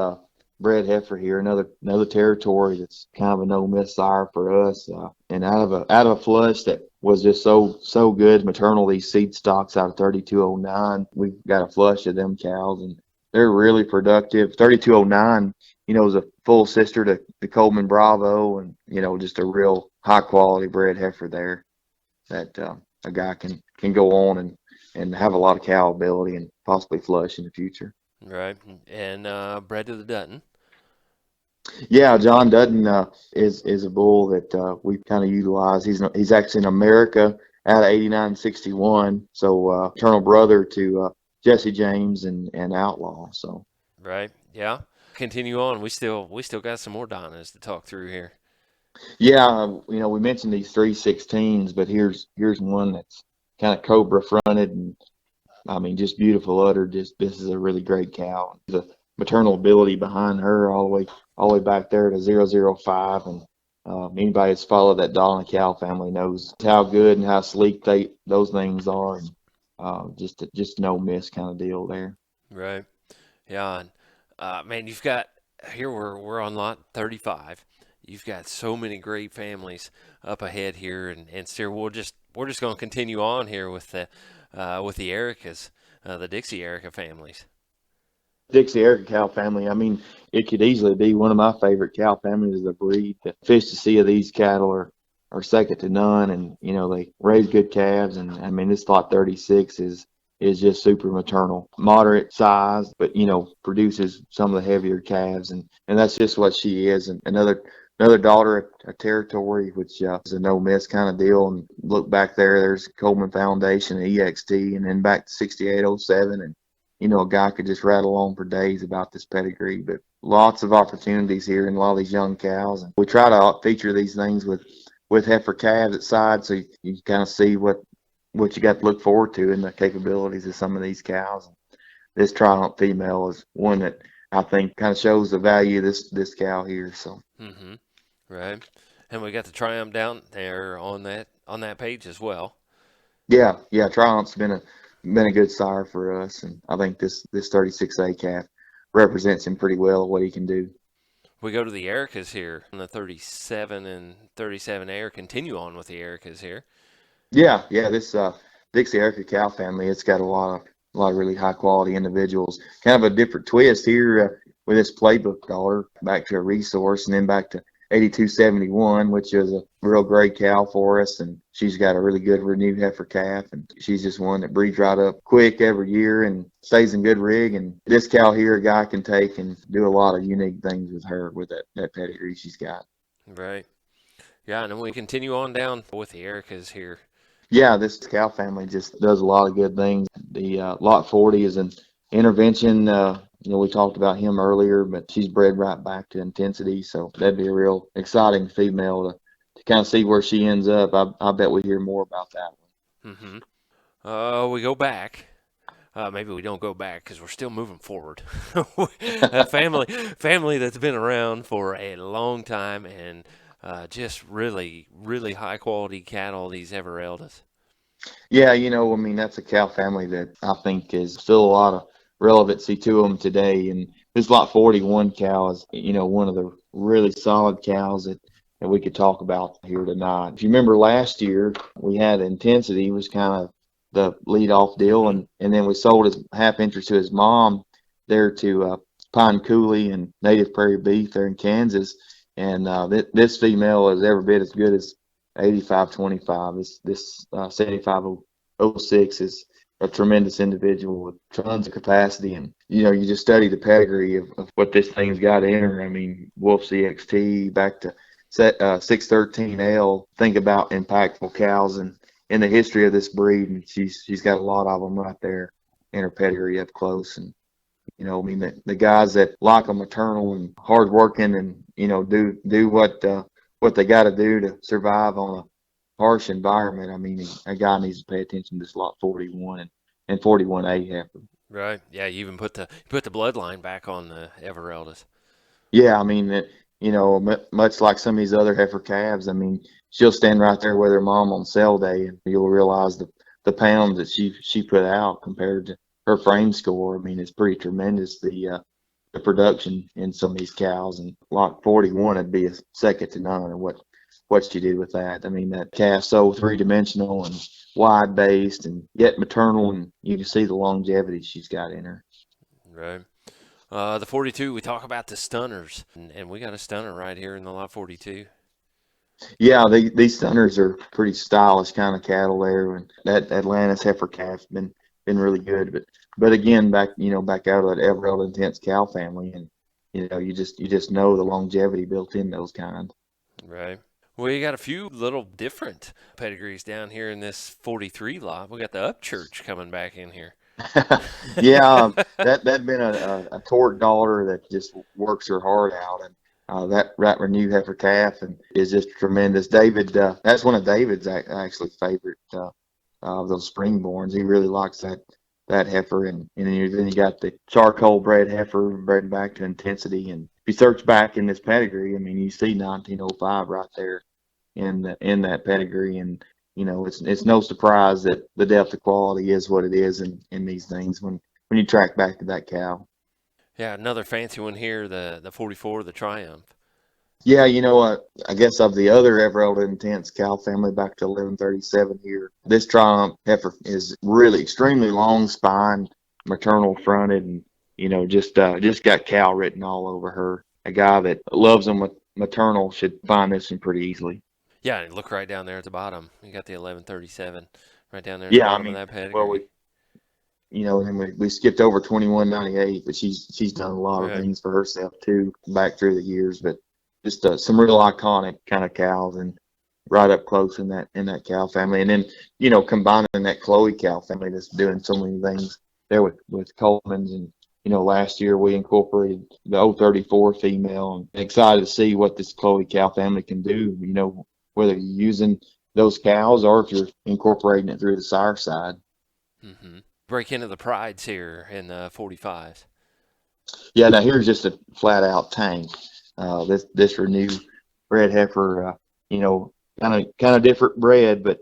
bred heifer here. Another territory that's kind of a no miss sire for us. And out of a flush that was just so good. Maternal, these seed stocks out of 3209. We've got a flush of them cows, and they're really productive. 3209, is a full sister to the Coleman Bravo, and just a real high quality bred heifer there that a guy can go on and have a lot of cow ability and possibly flush in the future. Right. And bred to the Dutton. Yeah, John Dutton is a bull that we kind of utilize. He's actually in America out of 8961, so eternal brother to Jesse James and Outlaw. So Right? Yeah. Continue on. We still got some more Donnas to talk through here. yeah, we mentioned these 316s, but here's one that's kind of cobra fronted and I mean just beautiful udder. Just this is a really great cow. The maternal ability behind her all the way back there to 005 and anybody that's followed that Donna cow family knows how good and how sleek those things are, and just no miss kind of deal there. Right. Yeah. And, man, you've got here we're on lot 35. You've got so many great families up ahead here, and still we're just going to continue on here with the Ericas, the Dixie Erica families. Dixie Erica cow family. I mean, it could easily be one of my favorite cow families of the breed. The fish to see of these cattle are second to none, and they raise good calves. And I mean, this lot 36 is just super maternal, moderate size, but produces some of the heavier calves, and that's just what she is. And another daughter of territory, which is a no miss kind of deal. And look back there, there's Coleman Foundation, EXT, and then back to 6807, and a guy could just rattle on for days about this pedigree, but lots of opportunities here in a lot of these young cows. And we try to feature these things with heifer calves at side, so you kind of see what you got to look forward to in the capabilities of some of these cows. This Triumph female is one that I think kind of shows the value of this cow here. So. Mm-hmm. Right. And we got the Triumph down there on that page as well. Yeah, Triumph's been a good sire for us, and I think this 36A calf represents him pretty well what he can do. We go to the Ericas here, and the 37 and 37A continue on with the Ericas here. Yeah, this Dixie Erica cow family, it's got a lot of really high quality individuals. Kind of a different twist here with this playbook daughter, back to a resource, and then back to 8271, which is a real great cow for us, and she's got a really good renewed heifer calf, and she's just one that breeds right up quick every year and stays in good rig. And this cow here, a guy can take and do a lot of unique things with her with that pedigree she's got. Right. Yeah, and then we continue on down with the Ericas here. Yeah, this cow family just does a lot of good things. The lot 40 is an intervention. We talked about him earlier, but she's bred right back to intensity, so that'd be a real exciting female to kind of see where she ends up. I bet we hear more about that one. Mm-hmm. We go back. Maybe we don't go back because we're still moving forward. A family that's been around for a long time and just really, really high quality cattle, these Evereldas. Yeah, I mean, that's a cow family that I think is still a lot of relevancy to them today. And this lot 41 cow is, one of the really solid cows that we could talk about here tonight. If you remember last year, we had Intensity was kind of the lead off deal, and then we sold his half interest to his mom there to Pine Coulee and Native Prairie Beef there in Kansas. And this female is every bit as good as 8525. This 7506 is a tremendous individual with tons of capacity, and you just study the pedigree of what this thing's got in her. I mean, Wolf CXT back to 613L. Think about impactful cows and in the history of this breed, and she's got a lot of them right there in her pedigree up close. And I mean, the guys that like them maternal and hardworking and do what they got to do to survive on a harsh environment. I mean, a guy needs to pay attention to this lot 41 and 41A heifer. Right. Yeah. You even put the bloodline back on the Evereldas. Yeah. I mean, much like some of these other heifer calves, I mean, she'll stand right there with her mom on sale day, and you'll realize the pounds that she put out compared to her frame score. I mean, it's pretty tremendous. The production in some of these cows, and lot 41 would be a second to none of what she did with that. I mean, that calf so three-dimensional and wide-based and yet maternal, and you can see the longevity she's got in her. Right. The 42, we talk about the stunners, and we got a stunner right here in the lot 42. Yeah, these stunners are pretty stylish kind of cattle there, and that Atlantis heifer calf's been really good. But again, back out of that Evereld Intense cow family, and you just know the longevity built in those kinds. Right. Well, you got a few little different pedigrees down here in this 43 lot. We got the Upchurch coming back in here. Yeah, that been a tort daughter that just works her heart out, and that Renew heifer calf and is just tremendous. David, that's one of David's actually favorite of those springborns. He really likes that heifer, and then you got the charcoal bred heifer bred back to intensity. And if you search back in this pedigree, I mean, you see 1905 right there in that pedigree, and it's no surprise that the depth of quality is what it is in these things when you track back to that cow. Yeah, another fancy one here, the 44, the Triumph. Yeah, I guess of the other Everett Intense cow family back to 1137 here, this Triumph heifer is really extremely long spine, maternal fronted, and just got cow written all over her. A guy that loves them with maternal should find this one pretty easily. Yeah, and look right down there at the bottom. You got the 1137 right down there at the Yeah, I bottom mean, of that pedigree. well, and we skipped over 2198, but she's done a lot of Right. things for herself too back through the years. But just some real iconic kind of cows, and right up close in that cow family. And then combining that Chloe cow family that's doing so many things there with Coleman's. And last year we incorporated the 034 female, and excited to see what this Chloe cow family can do. Whether you're using those cows or if you're incorporating it through the sire side. Mm-hmm. Break into the prides here in the 45s. Yeah, now here's just a flat out tank. This Renew bred heifer, kind of different bred, but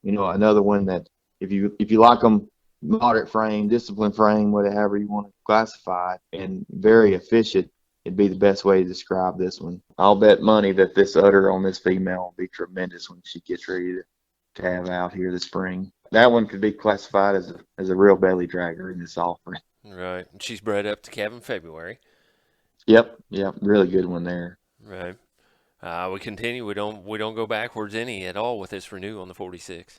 another one that if you like them moderate frame, disciplined frame, whatever you want to classify it, and very efficient, it'd be the best way to describe this one. I'll bet money that this udder on this female will be tremendous when she gets ready to have out here this spring. That one could be classified as a real belly dragger in this offering. Right. She's bred up to calve in February. Yep, really good one there. Right. We continue. We don't go backwards any at all with this Renew on the 46.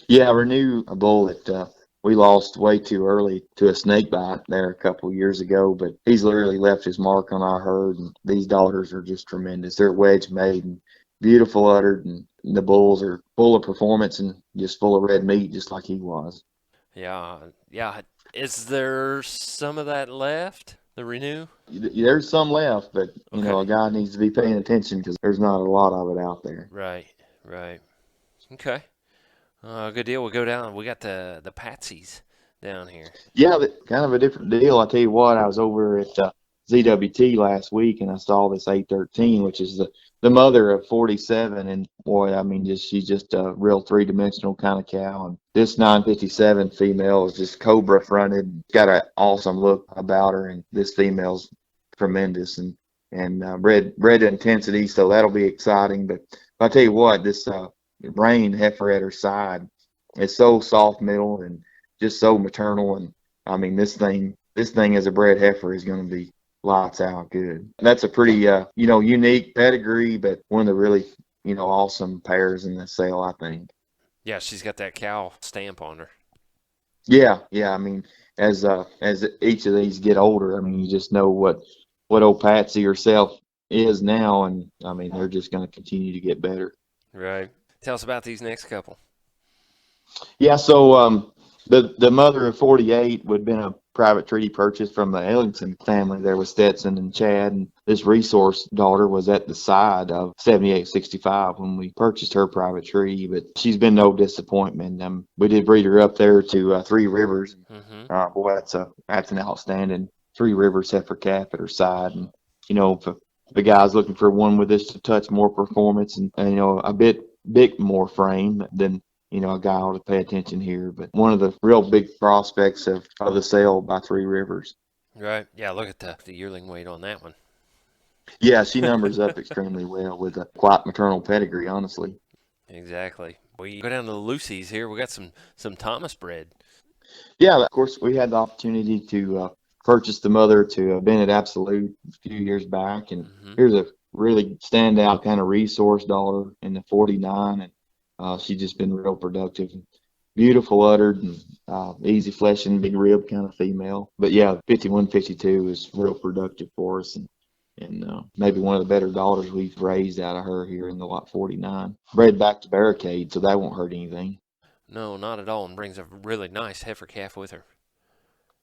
Yeah, Renew, a bull that we lost way too early to a snake bite there a couple of years ago, but he's literally left his mark on our herd, and these daughters are just tremendous. They're wedge made and beautiful uddered, and the bulls are full of performance and just full of red meat, just like he was. Yeah. Is there some of that left, the Renew? There's some left, but Okay. a guy needs to be paying attention because there's not a lot of it out there. Right. Okay. Good deal. We'll go down. We got the Patsies down here. Yeah, kind of a different deal. I tell you what, I was over at ZWT last week, and I saw this 813, which is the mother of 47, and boy, I mean, she's just a real three-dimensional kind of cow. And this 957 female is just cobra fronted, got an awesome look about her, and this female's tremendous and bred to intensity, so that'll be exciting. But I tell you what, this Rain heifer at her side is so soft middle and just so maternal, and I mean, this thing as a bred heifer is going to be lights out good. That's a pretty unique pedigree, but one of the really awesome pairs in the sale, I think. Yeah, she's got that cow stamp on her. Yeah. I mean, as each of these get older, I mean, you just know what old Patsy herself is now, and I mean, they're just going to continue to get better. Right. Tell us about these next couple. Yeah, so the mother of 48 would have been a private treaty purchase from the Ellington family there with Stetson and Chad, and this Resource daughter was at the side of 7865 when we purchased her private treaty, but she's been no disappointment. We did breed her up there to Three Rivers. Mm-hmm. Boy, that's an outstanding Three Rivers heifer calf at her side, and if the guy's looking for one with just a touch more performance and a bit more frame, then a guy ought to pay attention here. But one of the real big prospects of the sale by Three Rivers. Right. Yeah, look at the yearling weight on that one. Yeah, she numbers up extremely well with a quite maternal pedigree, honestly. Exactly. We go down to the Lucy's here. We got some Thomas bred. Yeah, of course, we had the opportunity to purchase the mother to Bennett Absolute a few years back, and here's a really standout kind of Resource daughter in the 49, and she's just been real productive. Beautiful uddered, and easy fleshing, big rib kind of female. But yeah, 51, 52 is real productive for us, and maybe one of the better daughters we've raised out of her here in the lot 49. Bred back to Barricade, so that won't hurt anything. No, not at all, and brings a really nice heifer calf with her.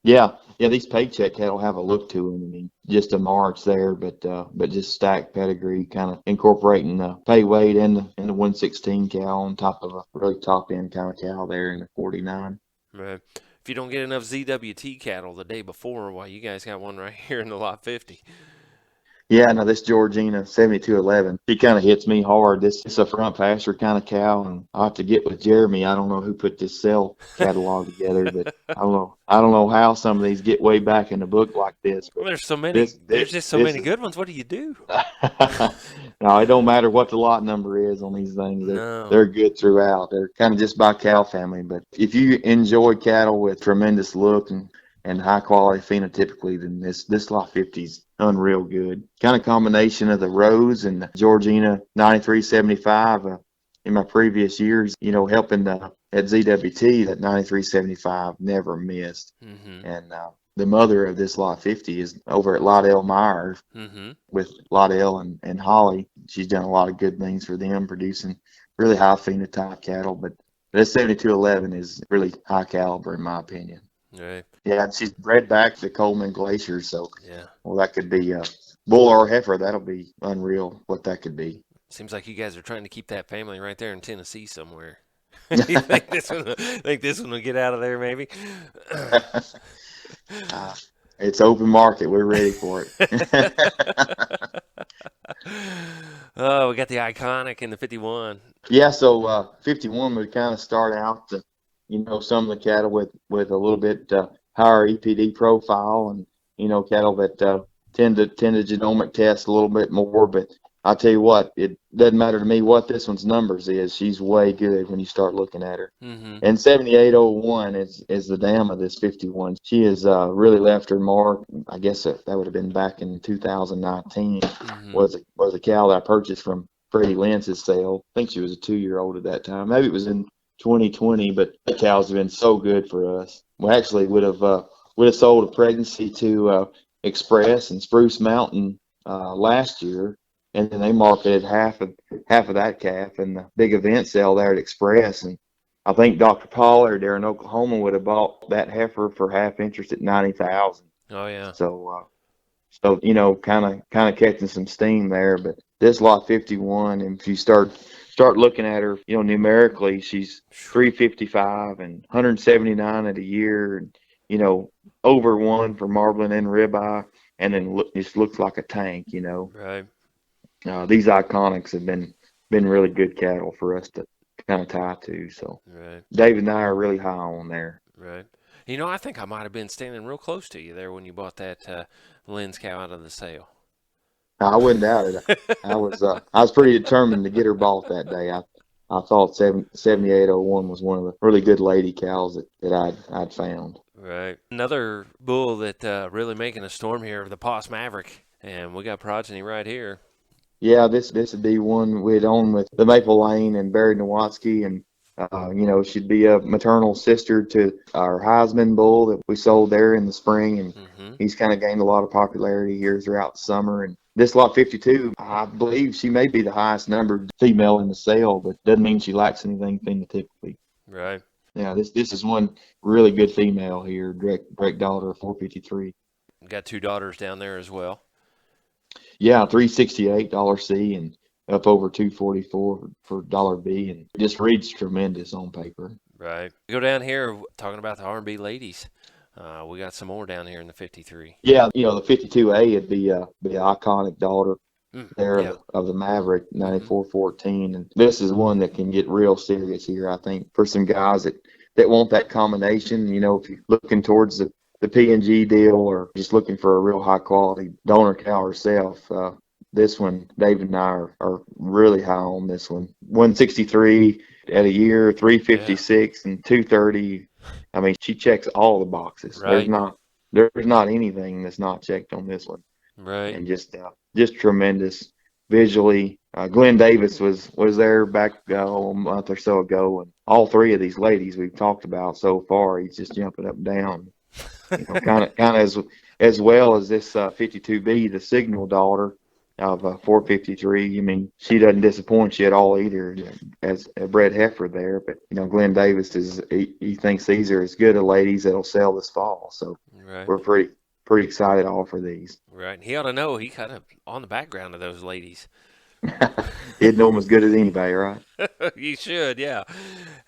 Yeah, these paycheck cattle have a look to them. I mean, just a march there, but just stacked pedigree, kind of incorporating the pay weight and the 116 cow on top of a really top end kind of cow there in the 49. Right. If you don't get enough ZWT cattle the day before, well, you guys got one right here in the lot 50. Yeah, no, this Georgina 7211, she kind of hits me hard. This is a front pasture kind of cow, and I'll have to get with Jeremy. I don't know who put this cell catalog together, but I don't know how some of these get way back in the book like this. Well, there's so many. There's just so many good ones. What do you do? No, it don't matter what the lot number is on these things. They're good throughout. They're kind of just by cow family. But if you enjoy cattle with tremendous look and high quality phenotypically, then this lot 50's unreal good. Kind of combination of the Rose and the Georgina 9375. In my previous years, helping at ZWT, that 9375 never missed. Mm-hmm. And the mother of this lot 50 is over at Lotell Myers with Lotell and Holly. She's done a lot of good things for them, producing really high phenotype cattle. But this 7211 is really high caliber, in my opinion. Right. Yeah, and she's bred back to Coleman Glacier, so yeah. Well, that could be bull or heifer. That'll be unreal what that could be. Seems like you guys are trying to keep that family right there in Tennessee somewhere. You think this one will get out of there, maybe? It's open market. We're ready for it. Oh, we got the Iconic in the 51. Yeah, so 51 would kind of start out some of the cattle with a little bit higher EPD profile, and cattle that tend to genomic test a little bit more. But I'll tell you what, it doesn't matter to me what this one's numbers is. She's way good when you start looking at her. Mm-hmm. And 7801 is the dam of this 51. She has really left her mark. I guess that would have been back in 2019. Mm-hmm. was a cow that I purchased from Freddie Lentz's sale. I think she was a 2-year-old at that time. Maybe it was in 2020, but the cows have been so good for us. We actually would have sold a pregnancy to Express and Spruce Mountain last year, and then they marketed half of that calf in the big event sale there at Express. And I think Dr. Pollard there in Oklahoma would have bought that heifer for half interest at $90,000. Oh yeah. So kind of catching some steam there. But this lot 51, and if you start looking at her, numerically, she's 355 and 179 at a year, and over 1 for marbling and ribeye, and then just looks like a tank, Right. These Iconics have been really good cattle for us to kind of tie to. So right. David and I are really high on there. Right. I think I might have been standing real close to you there when you bought that Lynn's cow out of the sale. I wouldn't doubt it. I was pretty determined to get her bought that day. I thought 7801 was one of the really good lady cows that I'd found. Right. Another bull that really making a storm here, the Poss Maverick, and we got progeny right here. Yeah, this would be one we'd own with the Maple Lane and Barry Nowatzki, and she'd be a maternal sister to our Heisman bull that we sold there in the spring, and he's kind of gained a lot of popularity here throughout the summer. And this lot 52, I believe she may be the highest numbered female in the sale, but doesn't mean she lacks anything phenotypically. Right. Yeah, this is one really good female here, direct daughter of 453. Got 2 daughters down there as well. Yeah, $368 C and up over $244 for $B, and it just reads tremendous on paper. Right. Go down here talking about the R&B ladies. We got some more down here in the 53. Yeah, the 52A would be the Iconic daughter there of the Maverick 9414, and this is one that can get real serious here. I think for some guys that want that combination. If you're looking towards the P&G deal or just looking for a real high quality donor cow herself, this one, David and I are really high on this one. 163 at a year, 356 and 230. I mean, she checks all the boxes. Right. There's not anything that's not checked on this one. Right. And just tremendous visually. Glenn Davis was there back a month or so ago, and all three of these ladies we've talked about so far, he's just jumping up and down. Kind of as well as this 52B, the Signal daughter of 453. I mean, she doesn't disappoint you at all either, as a bred heifer there. But Glenn Davis he thinks these are as good as ladies that'll sell this fall. So Right. we're pretty excited to offer these. Right. He ought to know. He kind of on the background of those ladies. He'd know them as good as anybody, right? You should, yeah.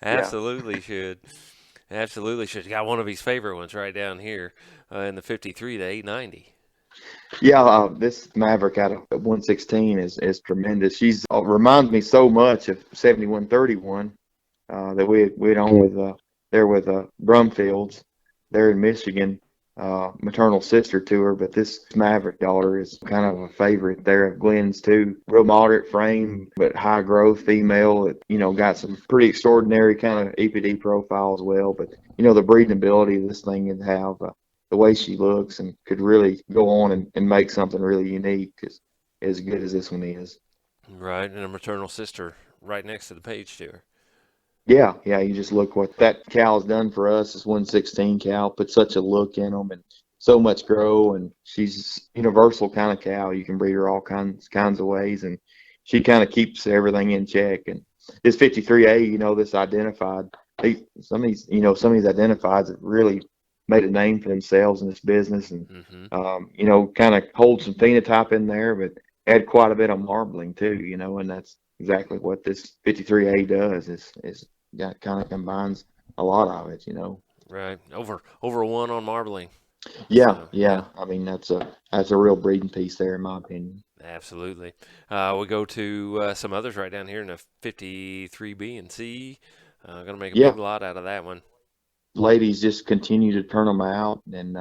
Absolutely should. Absolutely should. Got one of his favorite ones right down here in the 53, the 890. Yeah, this Maverick out of 116 is tremendous. She's reminds me so much of 7131 that we'd on with there with Brumfields there in Michigan, maternal sister to her. But this Maverick daughter is kind of a favorite there of Glenn's too. Real moderate frame, but high growth female that got some pretty extraordinary kind of EPD profile as well. But the breeding ability of this thing and have. The way she looks and could really go on and make something really unique is as good as this one is. Right, and a maternal sister right next to the page to her. Yeah, you just look what that cow has done for us. This 116 cow put such a look in them and so much grow, and she's universal kind of cow. You can breed her all kinds of ways, and she kind of keeps everything in check. And this 53A, this identified, some of these identifieds that really made a name for themselves in this business, and kind of hold some phenotype in there, but add quite a bit of marbling too, and that's exactly what this 53A does. Is kind of combines a lot of it, Right, over a 1 on marbling. Yeah. I mean that's a real breeding piece there, in my opinion. Absolutely. We go to some others right down here in the 53B and C. Going to make a big lot out of that one. Ladies just continue to turn them out, and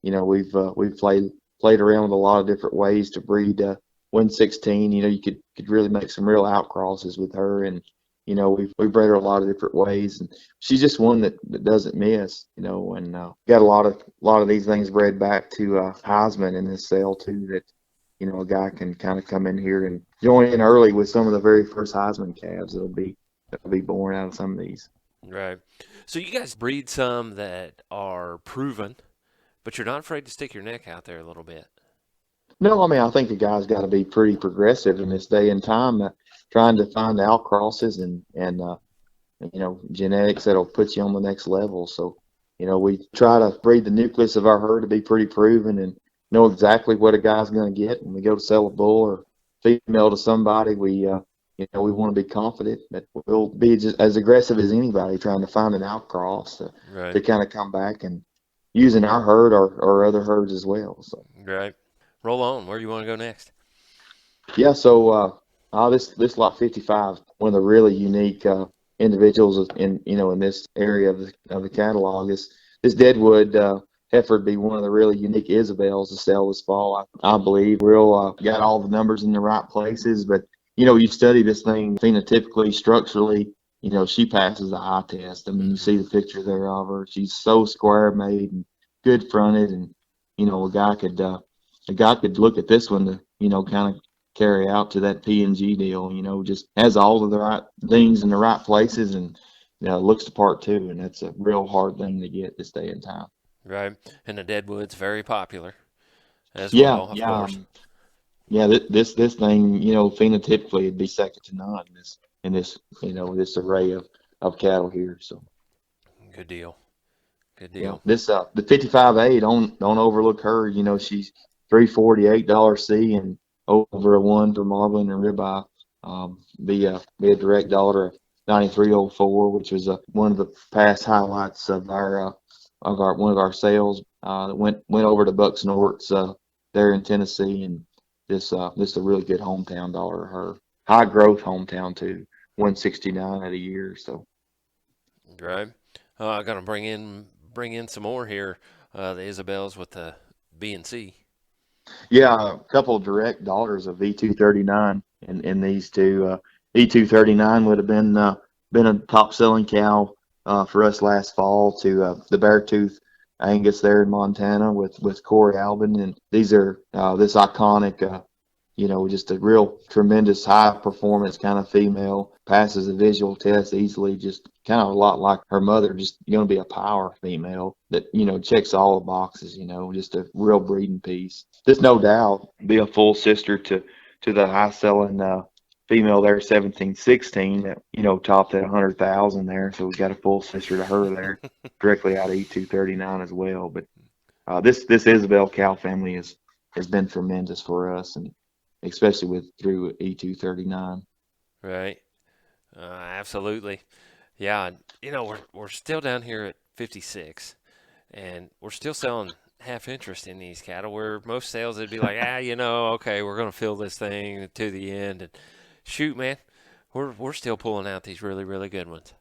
we've played around with a lot of different ways to breed 116. You could really make some real outcrosses with her, and we've bred her a lot of different ways, and she's just one that doesn't miss. And got a lot of these things bred back to Heisman in this sale too. That a guy can kind of come in here and join in early with some of the very first Heisman calves that'll be born out of some of these. Right. So you guys breed some that are proven, but you're not afraid to stick your neck out there a little bit. No, I mean, I think a guy's got to be pretty progressive in this day and time, trying to find outcrosses and genetics that'll put you on the next level. So, we try to breed the nucleus of our herd to be pretty proven and know exactly what a guy's going to get when we go to sell a bull or female to somebody. We want to be confident that we'll be just as aggressive as anybody trying to find an outcross to kind of come back and using our herd or other herds as well. So right, roll on. Where do you want to go next? Yeah, so this lot 55, one of the really unique individuals in this area of the catalog is this Deadwood heifer would be one of the really unique Isabels to sell this fall. I believe we'll got all the numbers in the right places, but you study this thing phenotypically, structurally, she passes the eye test. I mean, you see the picture there of her. She's so square made and good fronted, and a guy could look at this one to kind of carry out to that P&G deal. Just has all of the right things in the right places, and looks the part too. And that's a real hard thing to get this day and time. Right, and the Deadwood's very popular as well, of course. Yeah, this thing, phenotypically, it'd be second to none in this array of cattle here. So, good deal. Yeah, this the 55A, don't overlook her. She's $348 C and over a 1 for marbling and ribeye. Be a direct daughter of 9304, which was one of the past highlights of our one of our sales. That went over to Bucks Nort's there in Tennessee, and this is a really good hometown daughter of her. High growth hometown too, 169 at a year. So right. I'm gonna bring in some more here. The Isabels with the B and C. Yeah, a couple of direct daughters of E239 in these two. E239 would have been a top selling cow for us last fall to the Beartooth Angus there in Montana with Corey Albin, and these are this iconic just a real tremendous high performance kind of female, passes the visual test easily, just kind of a lot like her mother, just going to be a power female that, checks all the boxes, just a real breeding piece. Just no doubt be a full sister to the high selling, female there, 1716 that, topped at 100,000 there. So we got a full sister to her there directly out of E239 as well. But, this Isabel cow family has been tremendous for us, and especially through E239. Right. Absolutely. Yeah. We're still down here at 56, and we're still selling half interest in these cattle, where most sales it'd be like, okay, we're going to fill this thing to the end. And shoot, man, we're still pulling out these really, really good ones.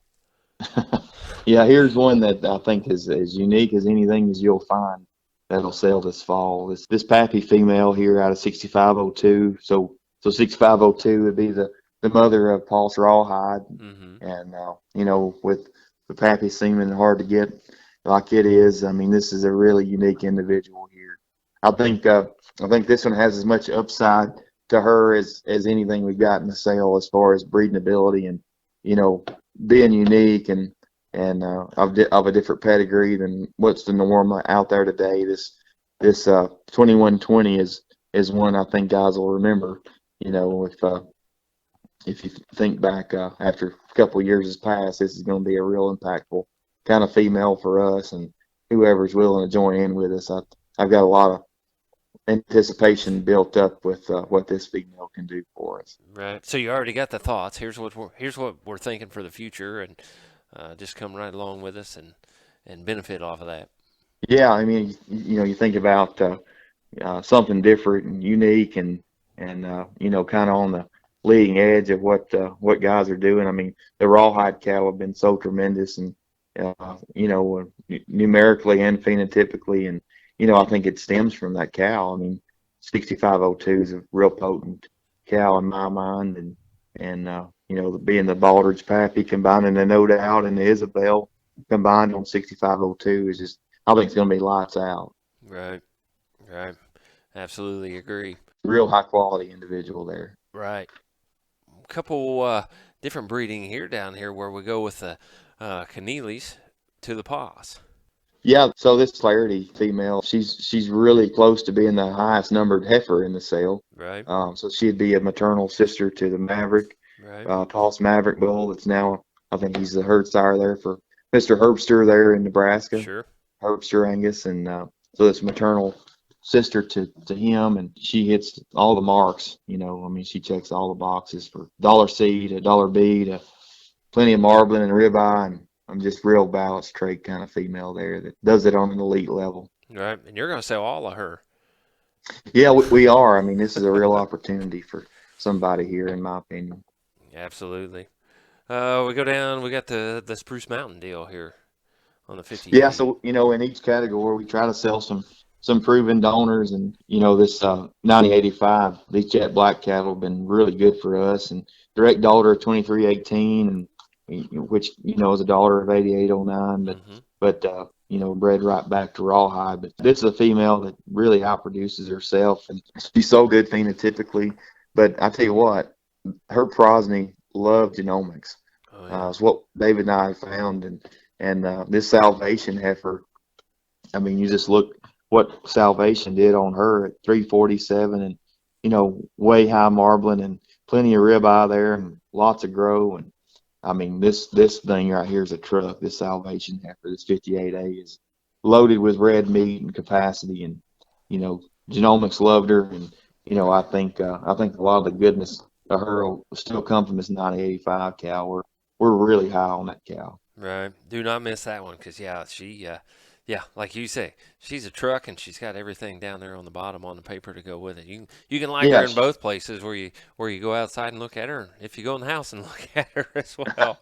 Yeah, here's one that I think is as unique as anything as you'll find that'll sell this fall. This Pappy female here out of 6502. So 6502 would be the mother of Paul's Rawhide. Mm-hmm. And, with the Pappy seeming hard to get like it is, I mean, this is a really unique individual here. I think this one has as much upside to her as anything we've got in the sale as far as breeding ability and, being unique and of a different pedigree than what's the norm out there today. This 2120 is one I think guys will remember. If you think back after a couple of years has passed, this is going to be a real impactful kind of female for us, and whoever's willing to join in with us. I've got a lot of anticipation built up with what this female can do for us. Right. So you already got the thoughts. Here's what we're thinking for the future, and just come right along with us and benefit off of that. Yeah, I mean, you think about something different and unique, and kind of on the leading edge of what guys are doing. I mean, the rawhide cattle have been so tremendous, and numerically and phenotypically, and I think it stems from that cow. I mean, 6502 is a real potent cow in my mind, and being the Baldridge Pappy combining the No Doubt and the Isabel combined on 6502 is just, I think it's going to be lights out. Right. Absolutely agree. Real high quality individual there. Right. A couple different breeding down here where we go with the Keneally's to the Paws. Yeah, so this Clarity female, she's really close to being the highest numbered heifer in the sale. Right. So she'd be a maternal sister to the Maverick, right. Paul's Maverick bull. That's now, I think he's the herd sire there for Mr. Herbster there in Nebraska. Sure. Herbster Angus, and so it's maternal sister to him, and she hits all the marks. I mean, she checks all the boxes for dollar C to dollar B to plenty of marbling and ribeye, and I'm just real balanced trait kind of female there that does it on an elite level. Right, and you're going to sell all of her. Yeah, we are. I mean, this is a real opportunity for somebody here, in my opinion. Absolutely. We go down. We got the Spruce Mountain deal here on the 50. Yeah, so in each category we try to sell some proven donors, and this 9085, these jet black cattle have been really good for us, and direct daughter of 2318, and which is a daughter of 8809, but bred right back to rawhide. But this is a female that really outproduces herself, and she's so good phenotypically. But I tell you what, her prosody loved genomics. Oh, yeah. It's what David and I found, and this Salvation heifer. I mean, you just look what Salvation did on her at 347, and way high marbling and plenty of ribeye there, and lots of grow. And I mean, this thing right here is a truck. This Salvation heifer, this 58A, is loaded with red meat and capacity, and genomics loved her, and I think a lot of the goodness of her will still come from this 9085 cow. We're really high on that cow. Right. Do not miss that one, because she like you say, she's a truck, and she's got everything down there on the bottom on the paper to go with it. You can like her in both places, where you go outside and look at her, and if you go in the house and look at her as well.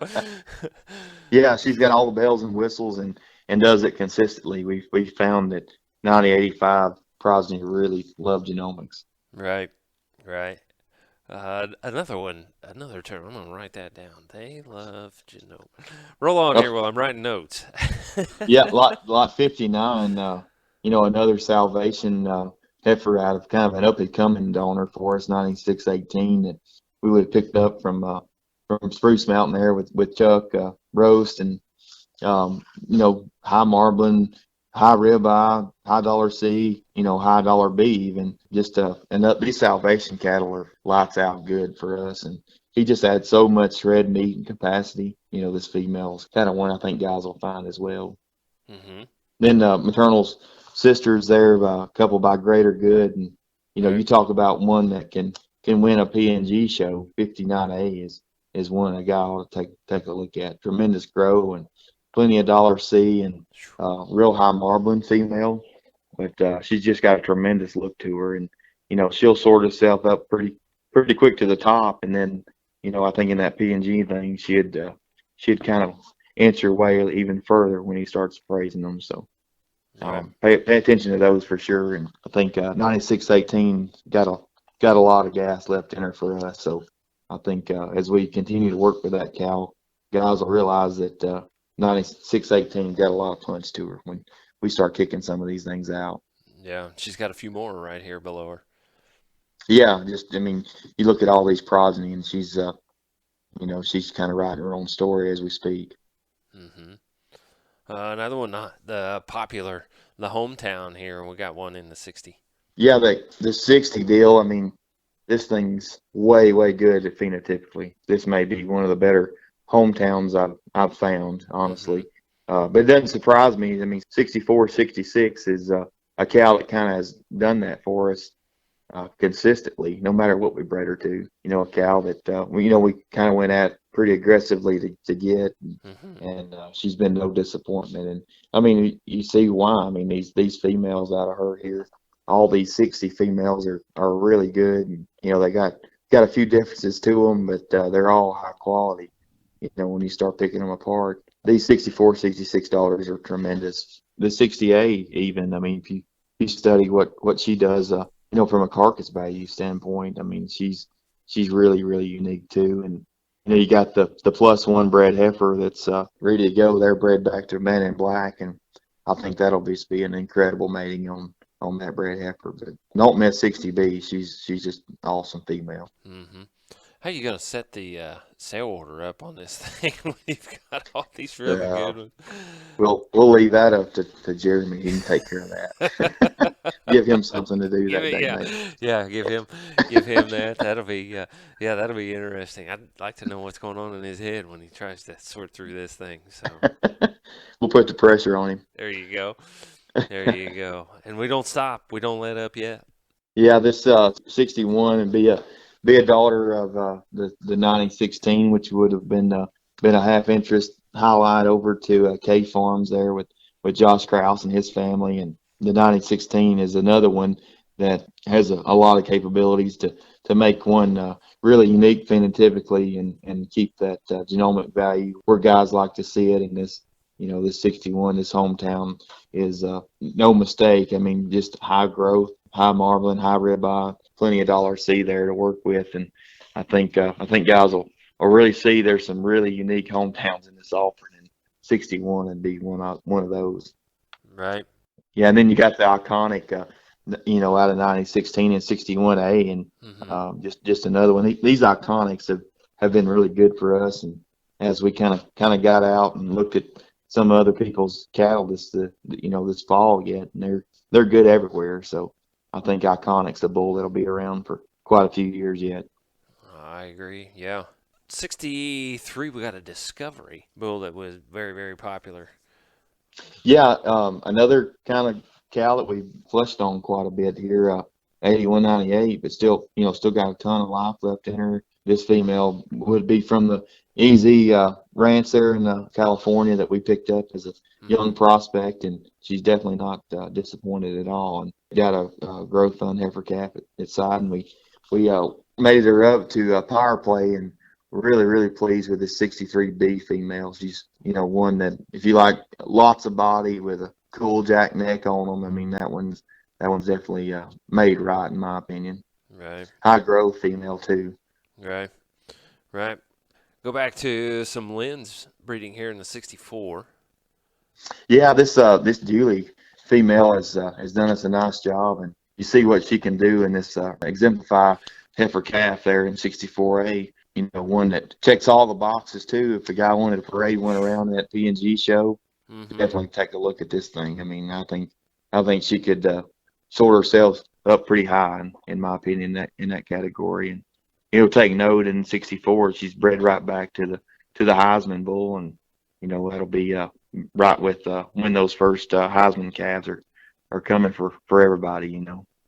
Yeah, she's got all the bells and whistles, and does it consistently. We found that 9085 progeny really love genomics. Right. Another term. I'm gonna write that down. They love genomics. Roll on here while I'm writing notes. Yeah, lot 59. Another Salvation heifer out of kind of an up-and-coming donor for us, 9618, that we would have picked up from Spruce Mountain there with Chuck Roast, and high marbling, high ribeye, high dollar C, high dollar B even. Just and these salvation cattle are lights out good for us, and he just had so much red meat and capacity. This female's kind of one I think guys will find as well. Mm-hmm. Then Maternal's sisters there, a couple by greater good, and you talk about one that can win a PNG show. 59A is one a guy ought to take a look at. Tremendous grow and plenty of dollar C, and real high marbling female, but she's just got a tremendous look to her, and she'll sort herself up pretty quick to the top, and then I think in that PNG thing she'd kind of inch her way even further when he starts praising them. So pay attention to those for sure. And I think 9618 got a lot of gas left in her for us. So I think as we continue to work with that cow, guys will realize that 9618 got a lot of punch to her when we start kicking some of these things out. Yeah, she's got a few more right here below her. Yeah, you look at all these progeny, and she's she's kind of writing her own story as we speak. Mm-hmm. Another one, the popular, the hometown here. We got one in the 60. Yeah, the 60 deal. This thing's way good phenotypically. This may be one of the better hometowns I've found, honestly. But it doesn't surprise me. 64, 66 is a cow that kind of has done that for us consistently, no matter what we bred her to. A cow that we kind of went at pretty aggressively to get, and she's been no disappointment. And you see why. These females out of her here, all these 60 females are really good, and they got a few differences to them, but they're all high quality. When you start picking them apart, these 64, 66 dollars are tremendous. The 60A even, if you study what she does, from a carcass value standpoint, she's really unique too. And you got the +1 bred heifer that's ready to go. They're bred back to Man in Black, and I think that'll be an incredible mating on that bred heifer. But don't miss 60B. She's just an awesome female. Mm-hmm. How you gonna set the sale order up on this thing when you've got all these really good ones? We'll leave that up to Jeremy. He can take care of that. Give him something to do that day. Yeah, give him that. That'll be interesting. I'd like to know what's going on in his head when he tries to sort through this thing. So we'll put the pressure on him. There you go. And we don't stop. We don't let up yet. Yeah, this 61 and be a daughter of the 9016, which would have been a half interest highlight over to K Farms there with Josh Krause and his family. And the 9016 is another one that has a lot of capabilities to make one really unique phenotypically and keep that genomic value where guys like to see it. And this 61, this hometown is no mistake. Just high growth, high marbling, high ribeye, plenty of dollar C there to work with. And I think guys will really see there's some really unique hometowns in this offering, and 61 would be one of those. Right. Yeah, and then you got the iconic, out of 9016 and 61A, and just another one. These iconics have been really good for us, and as we kind of got out and looked at some other people's cattle this fall yet, and they're good everywhere. So I think iconic's a bull that'll be around for quite a few years yet. I agree. Yeah. 63, we got a Discovery bull that was very, very popular. Yeah, another kind of cow that we flushed on quite a bit here, 8198, but still got a ton of life left in her. This female would be from the Easy ranch there in California that we picked up as a young prospect, and she's definitely not disappointed at all. And got a growth on heifer calf at side, and we made her up to power play, and really pleased with this 63B female. She's one that if you like lots of body with a cool jack neck on them, that one's definitely made right in my opinion. Right. High growth female too. Right. Go back to some Lynn's breeding here in the 64. Yeah, this Julie female has done us a nice job, and you see what she can do in this exemplify heifer calf there in 64A. You know, one that checks all the boxes too. If the guy wanted to parade one around that P&G show, definitely take a look at this thing. I mean, I think she could sort herself up pretty high in my opinion in that category. And take note in 64, she's bred right back to the Heisman bull, and that'll be right with when those first Heisman calves are coming for everybody.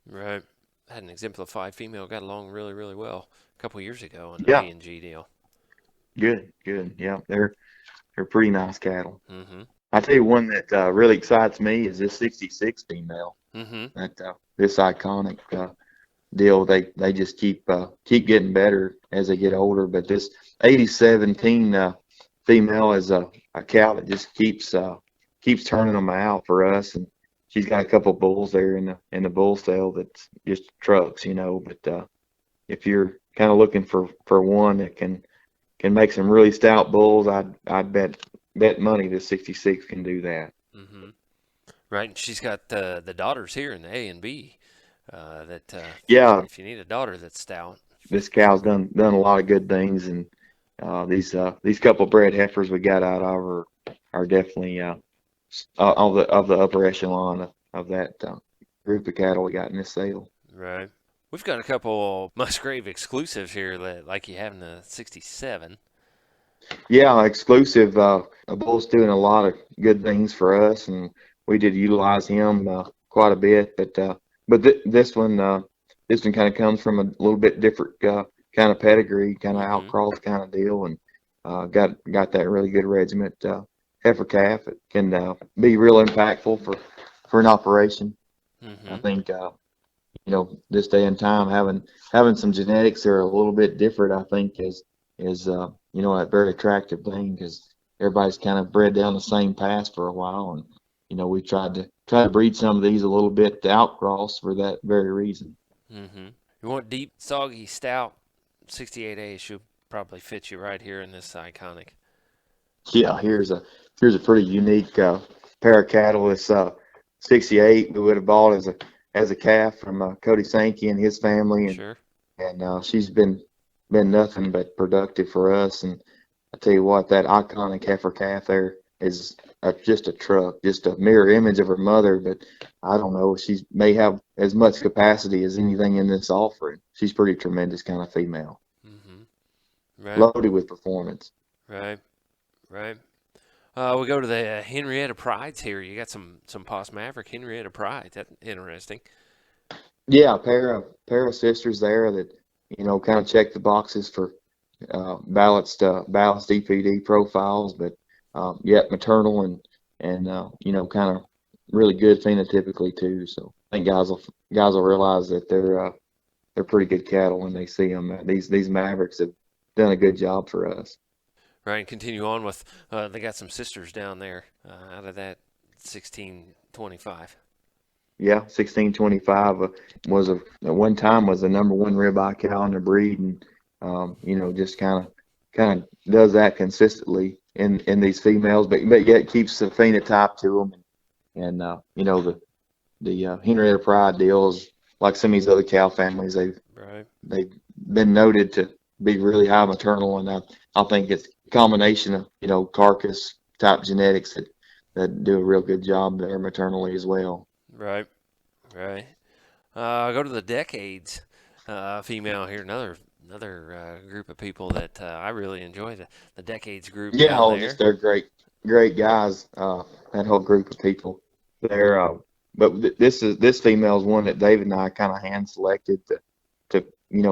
Right. Had an exemplified female, got along really, really well a couple years ago on the Yeah. P&G deal. Good. Yeah, they're pretty nice cattle. Mm-hmm. I tell you one that really excites me is this 66 female. Mm-hmm. That this iconic deal. They just keep getting better as they get older. But this 8017 female is a cow that just keeps turning them out for us, and she's got a couple bulls there in the bull sale that's just trucks, But if you're kind of looking for one that can make some really stout bulls, I'd bet money that 66 can do that. Mm-hmm. Right, and she's got the daughters here in the A and B. Yeah, if you need a daughter that's stout, this cow's done a lot of good things, and these couple bred heifers we got out of are definitely of the upper echelon of that group of cattle we got in this sale. Right. We've got a couple Musgrave exclusives here that like you have in the 67. Yeah, exclusive. Bull's doing a lot of good things for us, and we did utilize him quite a bit. But this one kind of comes from a little bit different kind of pedigree, kind of outcross kind of deal, and got that really good regiment heifer calf. It can be real impactful for an operation. Mm-hmm. I think this day and time having some genetics that are a little bit different, I think is a very attractive thing, because everybody's kind of bred down the same path for a while, and we tried to breed some of these a little bit to outcross for that very reason. Mm-hmm. You want deep, soggy, stout 68A should probably fit you right here in this iconic. Yeah, here's a pretty unique pair of cattle. It's 68. We would have bought as a calf from Cody Sankey and his family, and Sure. And she's been nothing but productive for us. And I tell you what, that iconic heifer calf there is just a truck, just a mirror image of her mother. But I don't know, she may have as much capacity as anything in this offering. She's pretty tremendous kind of female. Mm-hmm. Right. Loaded with performance. Right. We go to the Henrietta Prides here. You got some Poss Maverick Henrietta Pride. That's interesting. Yeah, a pair of sisters there that kind of check the boxes for balanced EPD profiles, but yet maternal and kind of really good phenotypically too. So I think guys will realize that they're pretty good cattle when they see them. These Mavericks have done a good job for us. Right, and continue on with they got some sisters down there out of that 1625. Yeah, 1625 was at one time was the number one ribeye cow in the breed, and just kind of does that consistently in these females, but yet keeps the phenotype to them, and the Henrietta Pride deals like some of these other cow families, they've been noted to be really high maternal, and I think it's a combination of carcass type genetics that do a real good job there maternally as well. Right. Go to the Decades female here. Another group of people that I really enjoy, the Decades group. Yeah, they're great guys. That whole group of people. But this female is one that David and I kind of hand selected to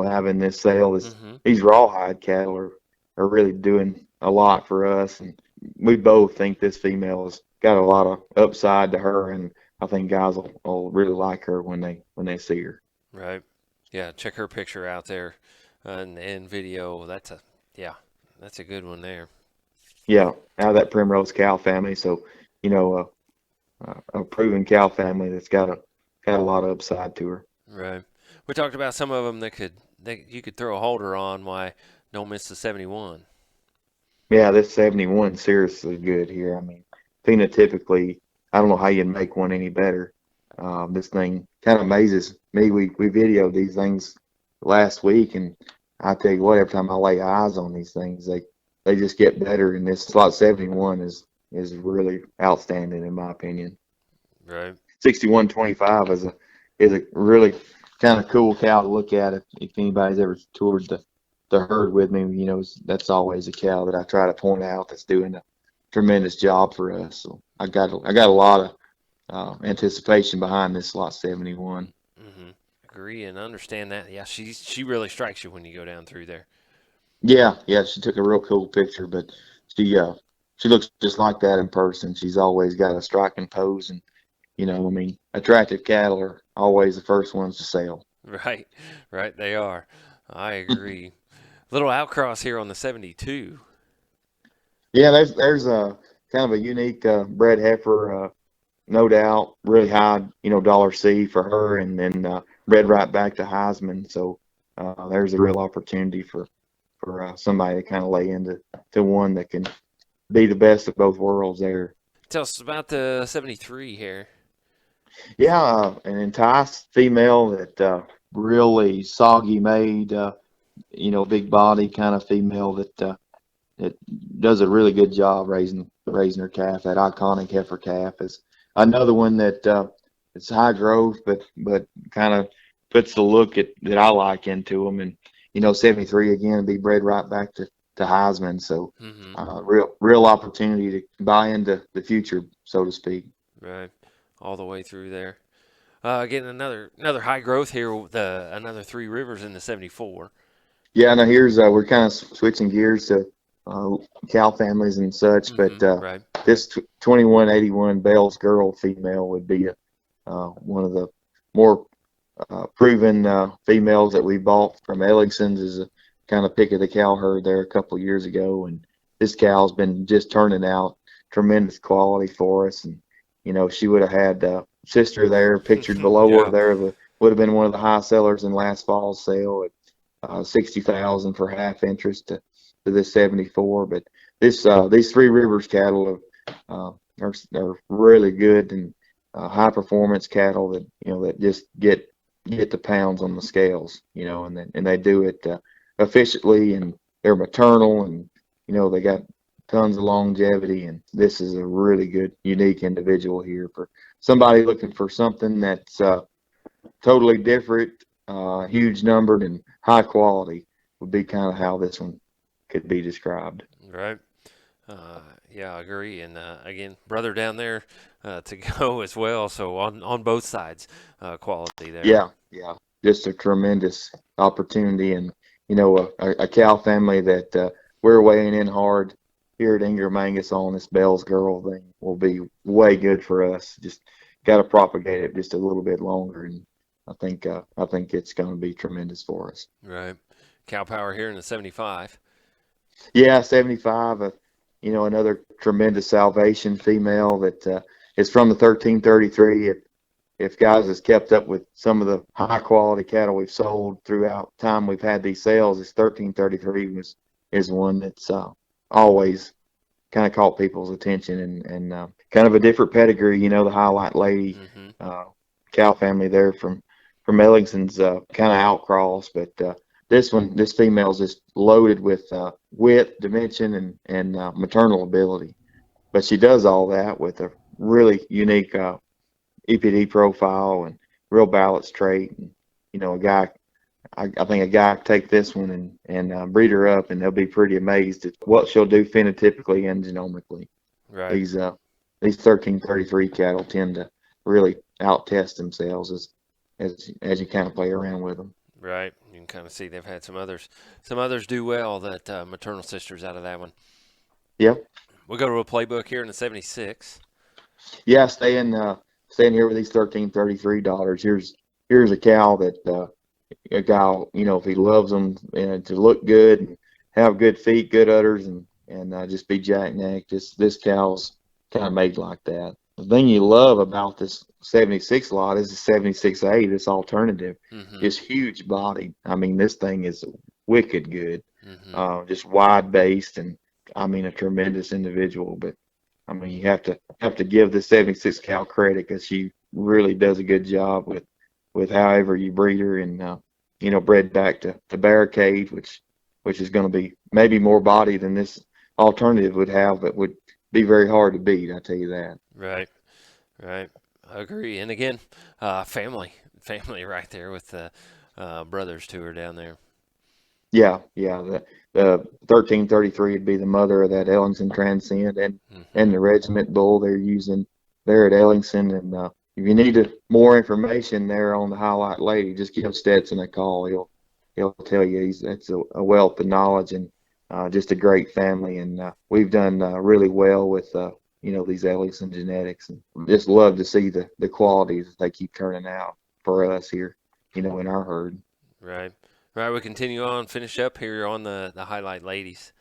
have in this sale. These rawhide cattle are really doing a lot for us, and we both think this female has got a lot of upside to her, and I think guys will really like her when they see her. Right. Yeah. Check her picture out there and video. That's a good one there. Yeah. Out of that Primrose cow family. So, a proven cow family that's got a lot of upside to her. Right. We talked about some of them that you could throw a holder on. Why don't miss the 71? Yeah, this 71 is seriously good here. I mean, phenotypically, I don't know how you'd make one any better. This thing kind of amazes me. We videoed these things last week, and I tell you what, every time I lay eyes on these things, they just get better. And this slot 71 is really outstanding in my opinion. Right. 6125 is a really kind of cool cow to look at. If anybody's ever toured the herd with me, you know, that's always a cow that I try to point out that's doing a tremendous job for us. So I got a lot of anticipation behind this slot 71. Mm-hmm. Agree and understand that. Yeah, she really strikes you when you go down through there. Yeah, yeah, she took a real cool picture, but she looks just like that in person. She's always got a striking pose, and you know, I mean, attractive cattle are always the first ones to sell. Right, right, they are. I agree. Little outcross here on the 72. Yeah, there's a kind of a unique bred heifer, no doubt, really high, you know, dollar C for her, and then bred right back to Heisman. So there's a real opportunity for somebody to kind of lay into one that can be the best of both worlds there. Tell us about the 73 here. Yeah, an enticed female that really soggy made, you know, big body kind of female that does a really good job raising her calf. That iconic heifer calf is another one that it's high growth, but kind of puts the look that I like into them. And you know, 73 again be bred right back to Heisman. So Mm-hmm. real opportunity to buy into the future, so to speak. Right, all the way through there. Getting another high growth here with another Three Rivers in the 74. Yeah, now here's we're kind of switching gears to cow families and such, but Mm-hmm. Right. this 2181 Bell's Girl female would be one of the more proven females that we bought from Ellingson's as a kind of pick of the cow herd there a couple of years ago, and this cow's been just turning out tremendous quality for us. And you know, she would have had sister there pictured below her Yeah. there, would have been one of the high sellers in last fall's sale at 60,000 for half interest to this 74. But these Three Rivers cattle are really good and high performance cattle that you know that just get the pounds on the scales, you know, and they do it efficiently, and they're maternal, and you know they got tons of longevity. And this is a really good, unique individual here for somebody looking for something that's totally different, huge numbered, and high quality. Would be kind of how this one could be described. Right. Yeah, I agree. And again, brother down there to go as well. So on both sides, quality there. Yeah, yeah, just a tremendous opportunity, and you know, a cow family that we're weighing in hard here at Ingram Angus on this Bell's Girl thing will be way good for us. Just got to propagate it just a little bit longer, and I think it's going to be tremendous for us. Right. Cow power here in the 75. Yeah, 75. You know, another tremendous salvation female that is from the 1333. If guys has kept up with some of the high quality cattle we've sold throughout time we've had these sales, this 1333 is one that's always kind of caught people's attention, and kind of a different pedigree. You know, the Highlight Lady Mm-hmm. cow family there from Ellingson's kind of outcross, but this female's just loaded with wit, dimension, and maternal ability. But she does all that with a really unique EPD profile and real balance trait. And, you know, I think a guy could take this one and breed her up, and they'll be pretty amazed at what she'll do phenotypically and genomically. Right. These 1333 cattle tend to really out-test themselves as you kind of play around with them. Right. You can kind of see they've had some others do well. That maternal sisters out of that one. Yep. We'll go to a playbook here in the 76. Yeah, staying here with these $1333. Here's a cow that a guy, you know, if he loves them and to look good and have good feet, good udders, and just be jackneck. This cow's kind of made like that. The thing you love about this 76 lot is the 76A, this alternative, Mm-hmm. just huge body. I mean, this thing is wicked good, Mm-hmm. just wide based, and I mean, a tremendous individual. But I mean, you have to give the 76 cow credit because she really does a good job with however you breed her, and bred back to Barricade, which is going to be maybe more body than this alternative would have, but would be very hard to beat. I tell you that. Right, right. I agree. And again, family right there with the brothers to her down there. Yeah, yeah. The 1333 would be the mother of that Ellingson Transcend and the Regiment Bull they're using there at Ellingson. And if you need more information there on the Highlight Lady, just give Stetson a call. He'll tell you that's a wealth of knowledge and just a great family. And we've done really well with these Ellingson genetics, and just love to see the qualities that they keep turning out for us here, in our herd. Right. Right, we continue on, finish up here on the Highlight Ladies.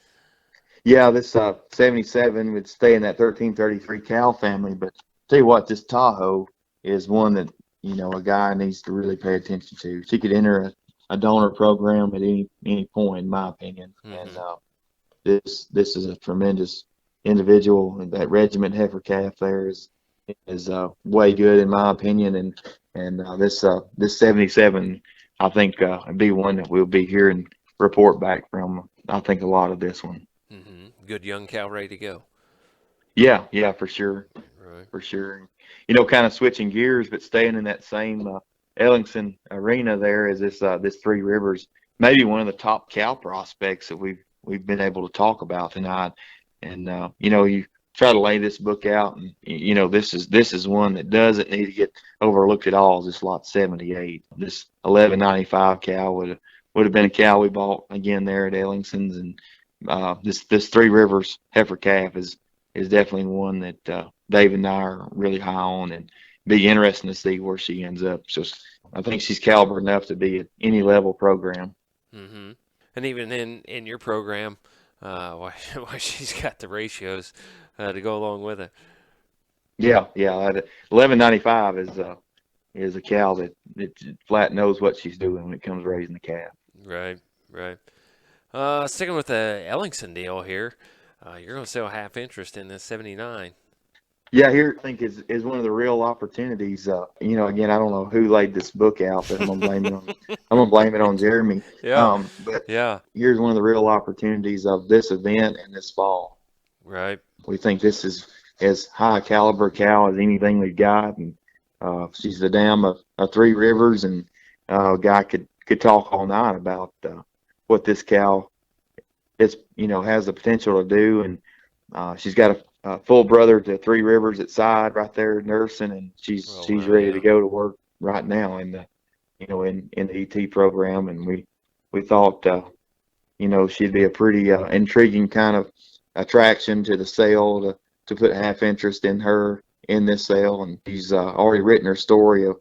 Yeah, this 77 would stay in that 1333 cow family, but tell you what, this Tahoe is one that, a guy needs to really pay attention to. She could enter a donor program at any point, in my opinion. And this is a tremendous individual. And that Regiment heifer calf there is way good, in my opinion. And this 77, I think would be one that we'll be hearing report back from. I think a lot of this one. Good young cow ready to go. Yeah, for sure. Right. For sure. Kind of switching gears, but staying in that same Ellingson arena there is this Three Rivers, maybe one of the top cow prospects that we've been able to talk about tonight. And you try to lay this book out, and this is one that doesn't need to get overlooked at all. This lot 78, this 1195 cow would have been a cow we bought again there at Ellingson's, and this Three Rivers heifer calf is definitely one that Dave and I are really high on, and be interesting to see where she ends up. So I think she's caliber enough to be at any level program. And even in your program, why she's got the ratios to go along with it. Yeah. 1195 is a cow that flat knows what she's doing when it comes to raising the calf. Right. Sticking with the Ellingson deal here, you're going to sell half interest in this 79. Yeah, here I think is one of the real opportunities. Again, I don't know who laid this book out, but I'm gonna blame it on Jeremy. Yeah. But here's one of the real opportunities of this event and this fall. Right. We think this is as high a caliber cow as anything we've got, and she's the dam of Three Rivers, and a guy could talk all night about what this cow has the potential to do, and she's got a full brother to Three Rivers at side right there nursing, and she's ready to go to work right now in the in the ET program, and we thought she'd be a pretty intriguing kind of attraction to the sale to put half interest in her in this sale, and she's already written her story of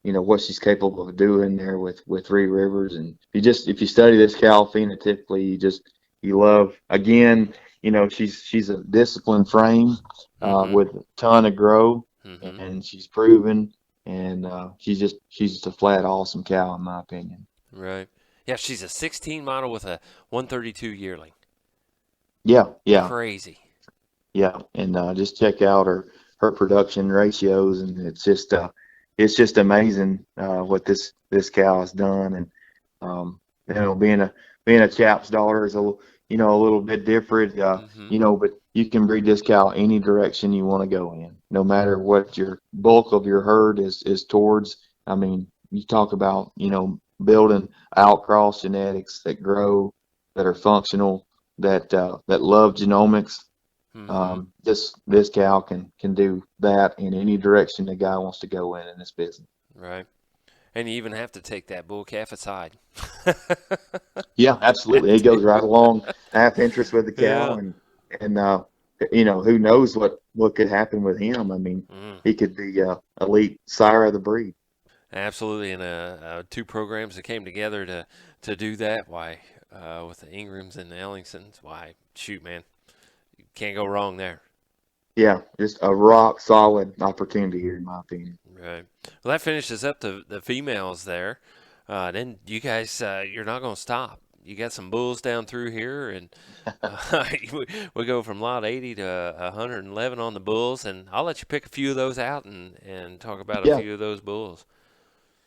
what she's capable of doing there with Three Rivers. And if you study this cow phenotypically, you love, again, she's a disciplined frame with a ton of grow, and she's proven, and she's just a flat awesome cow, in my opinion. Right. Yeah, she's a 16 model with a 132 yearling. Yeah. Crazy. Yeah, and just check out her production ratios, and it's just amazing what this cow has done. And being a chap's daughter is a little bit different, but you can breed this cow any direction you want to go in, no matter what your bulk of your herd is towards. I mean, you talk about building outcross genetics that grow, that are functional, that love genomics. This cow can do that in any direction the guy wants to go in this business. Right. And you even have to take that bull calf aside. Yeah, absolutely. He goes right along half interest with the cow, and who knows what could happen with him. I mean, he could be elite sire of the breed. Absolutely, and two programs that came together to do that. Why, with the Ingrams and the Ellingsons, why, shoot, man, you can't go wrong there. Yeah, just a rock solid opportunity here, in my opinion. Right. Well, that finishes up the females there. Then you guys, you're not going to stop. you got some bulls down through here, and we go from lot 80 to 111 on the bulls, and I'll let you pick a few of those out and talk about a Yeah. few of those bulls.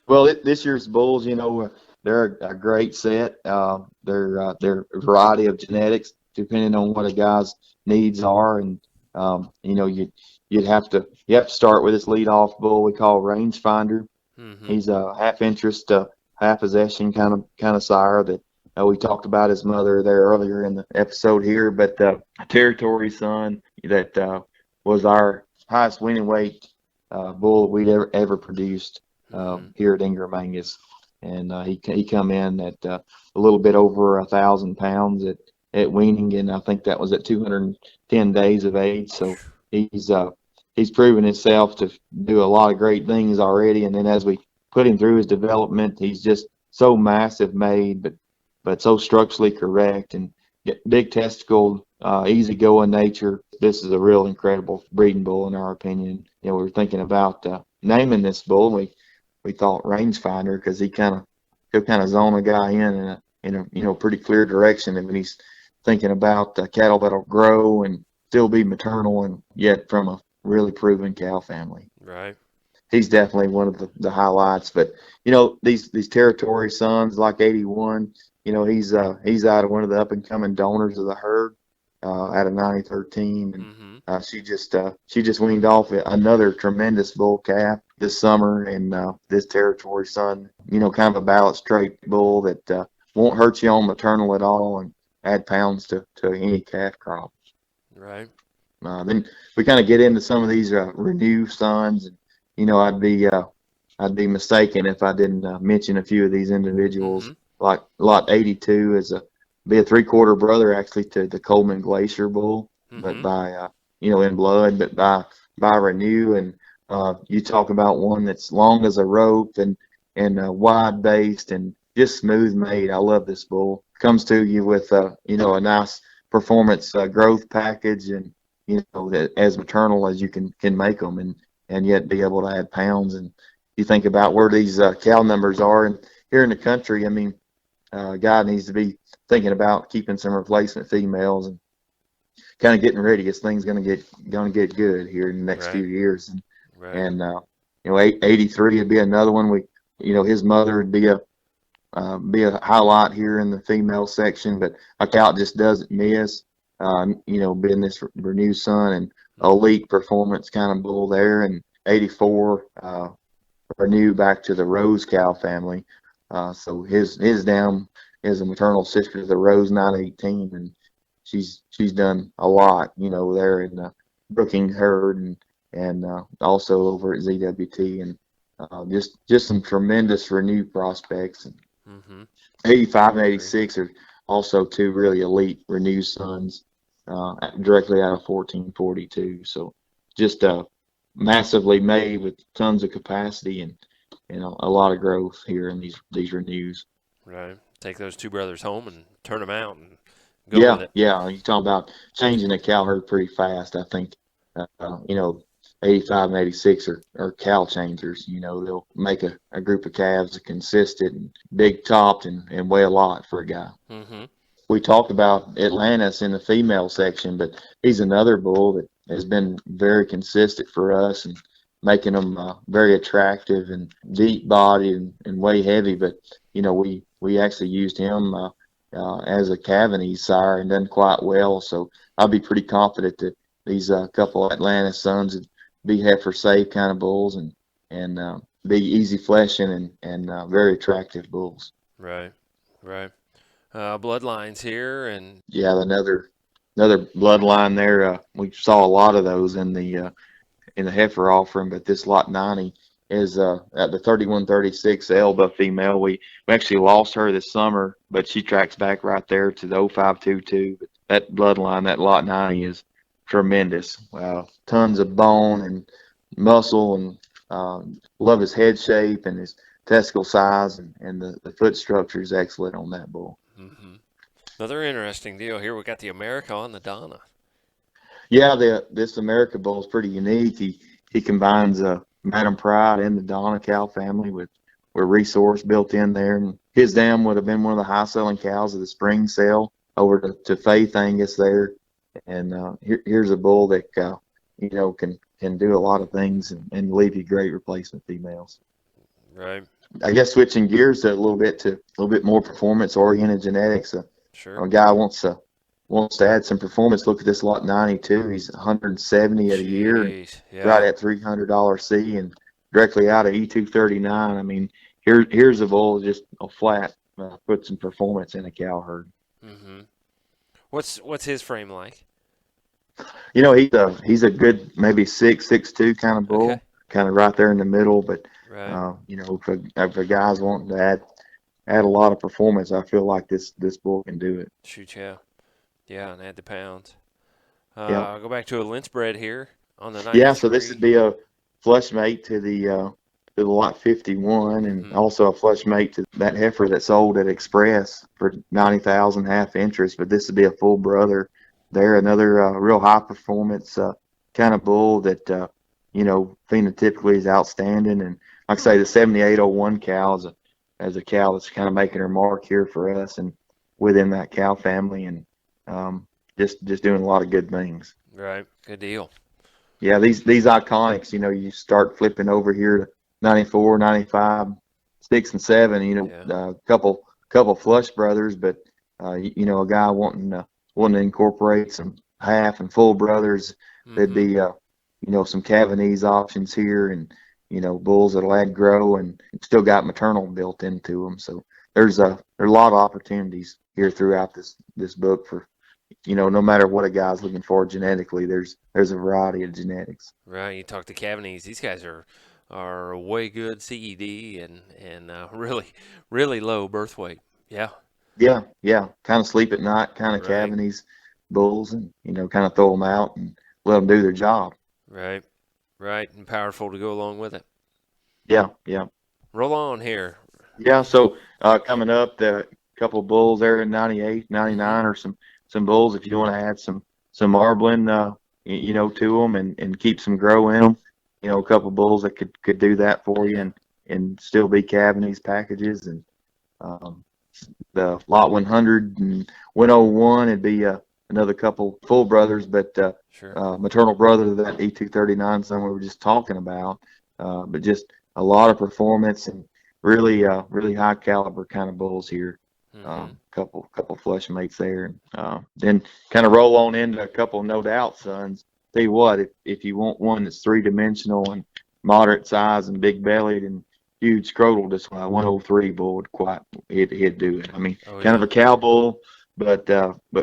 Well, this year's bulls, they're a great set. They're a variety of genetics, depending on what a guy's needs are, and you have to start with this leadoff bull we call Rangefinder. Mm-hmm. He's a half interest, half possession kind of sire that we talked about his mother there earlier in the episode here, but a territory son that was our highest winning weight bull we'd ever produced here at Ingram Angus, and he come in at a little bit over 1,000 pounds at weaning, and I think that was at 210 days of age. So he's proven himself to do a lot of great things already, and then as we put him through his development, he's just so massive made, but so structurally correct and big testicle, easygoing nature. This is a real incredible breeding bull in our opinion. We were thinking about naming this bull, and we thought Rangefinder because he'll kind of zone a guy in a pretty clear direction, and when he's thinking about cattle that'll grow and still be maternal and yet from a really proven cow family. Right. He's definitely one of the highlights. But these territory sons like 81, he's out of one of the up and coming donors of the herd, out of 9013, and she just weaned off another tremendous bull calf this summer, and this territory son, kind of a balanced trait bull that won't hurt you on maternal at all and add pounds to any calf crop. Right. Then we kind of get into some of these renew sons, and I'd be mistaken if I didn't mention a few of these individuals. Like lot 82 is be a 3/4 brother actually to the Coleman Glacier bull, but by in blood, but by renew. And you talk about one that's long as a rope and wide based and just smooth made. I love this bull. Comes to you with a nice performance growth package, and as maternal as you can make them, and yet be able to add pounds. And you think about where these cow numbers are, and here in the country, I mean, God needs to be thinking about keeping some replacement females and kind of getting ready. This thing's gonna get good here in the next few years. And 83 would be another one. His mother would be a highlight here in the female section, but a cow just doesn't miss. Being this renew son and elite performance kind of bull there, and 84 renew back to the Rose cow family. So his dam is a maternal sister to the Rose 918, and she's done a lot, there in the Brookings herd and also over at ZWT, and just some tremendous renew prospects. And 85 and 86 are also two really elite renew sons, directly out of 1442. So just massively made with tons of capacity and a lot of growth here in these renews. Right. Take those two brothers home and turn them out and go with it. Yeah. You talk about changing a cow herd pretty fast. I think 85 and 86 are cow changers. They'll make a group of calves consistent and big topped and weigh a lot for a guy. We talked about Atlantis in the female section, but he's another bull that has been very consistent for us and making them very attractive and deep bodied and weigh heavy. But we actually used him as a Cavanese sire and done quite well. So I'd be pretty confident that these couple Atlantis sons would be heifer safe kind of bulls and be easy fleshing and very attractive bulls. Right. Bloodlines here, and another bloodline there. We saw a lot of those in the heifer offering, but this lot 90 is at the 3136 Elba female. We actually lost her this summer, but she tracks back right there to the 0522. But that bloodline, that lot 90 is tremendous. Tons of bone and muscle, and love his head shape and his testicle size, and the foot structure is excellent on that bull. Another interesting deal here. We got the America on the Donna. Yeah, this America bull is pretty unique. He combines Madam Pride and the Donna cow family with resource built in there, and his dam would have been one of the high selling cows of the spring sale over to Faith Angus there. And here's a bull that can do a lot of things and leave you great replacement females. Right. I guess switching gears a little bit more performance oriented genetics. Sure. A guy wants to add some performance. Look at this lot 92. He's 170 at a year, and Yeah. right at $300 C, and directly out of E239. I mean, here's a bull just a flat put some performance in a cow herd. Mm-hmm. What's his frame like? He's a good maybe 6'2" kind of bull, Okay. kind of right there in the middle. But Right. if a guy's wanting to add a lot of performance, I feel like this bull can do it. Shoot, yeah. Yeah, and add the pounds. Yeah. I'll go back to a Lynch bred here on the 93. Yeah, so this would be a flush mate to the lot 51, and Mhm. also a flush mate to that heifer that sold at Express for 90,000 half interest. But this would be a full brother there, another real high performance kind of bull that phenotypically is outstanding. And like I say, the 7801 cow is a cow that's kind of making her mark here for us and within that cow family, and just doing a lot of good things. Right. Good deal. Yeah, these iconics, you start flipping over here to 94, 95, 6 and 7, Yeah. couple flush brothers, but a guy wanting to incorporate some half and full brothers. There'd be some Cavanese options here, and bulls that'll add grow and still got maternal built into them. So there's a lot of opportunities here throughout this book for no matter what a guy's looking for genetically, there's a variety of genetics. Right. You talk to Cavanese. These guys are way good CED and really low birth weight. Yeah. Yeah. Kind of sleep at night, kind of Right. Cavanese bulls, and kind of throw them out and let them do their job. Right. Right. And powerful to go along with it. Yeah. Roll on here. Yeah. So coming up, the couple of bulls there in 98, 99, or some bulls if you want to add some marbling, to them and keep some grow in them. A couple of bulls that could do that for you and still be Cavanese packages. And the lot 100 and 101 would be another couple full brothers, but Sure. maternal brother to that E239 son we were just talking about. But just a lot of performance and really high caliber kind of bulls here. Mhm. Couple flush mates there. Then kind of roll on into a couple no doubt sons. Tell you what, if you want one that's 3-dimensional and moderate size and big bellied and huge scrotal, this 103 bull he'd do it. I mean, kind of a cow bull, but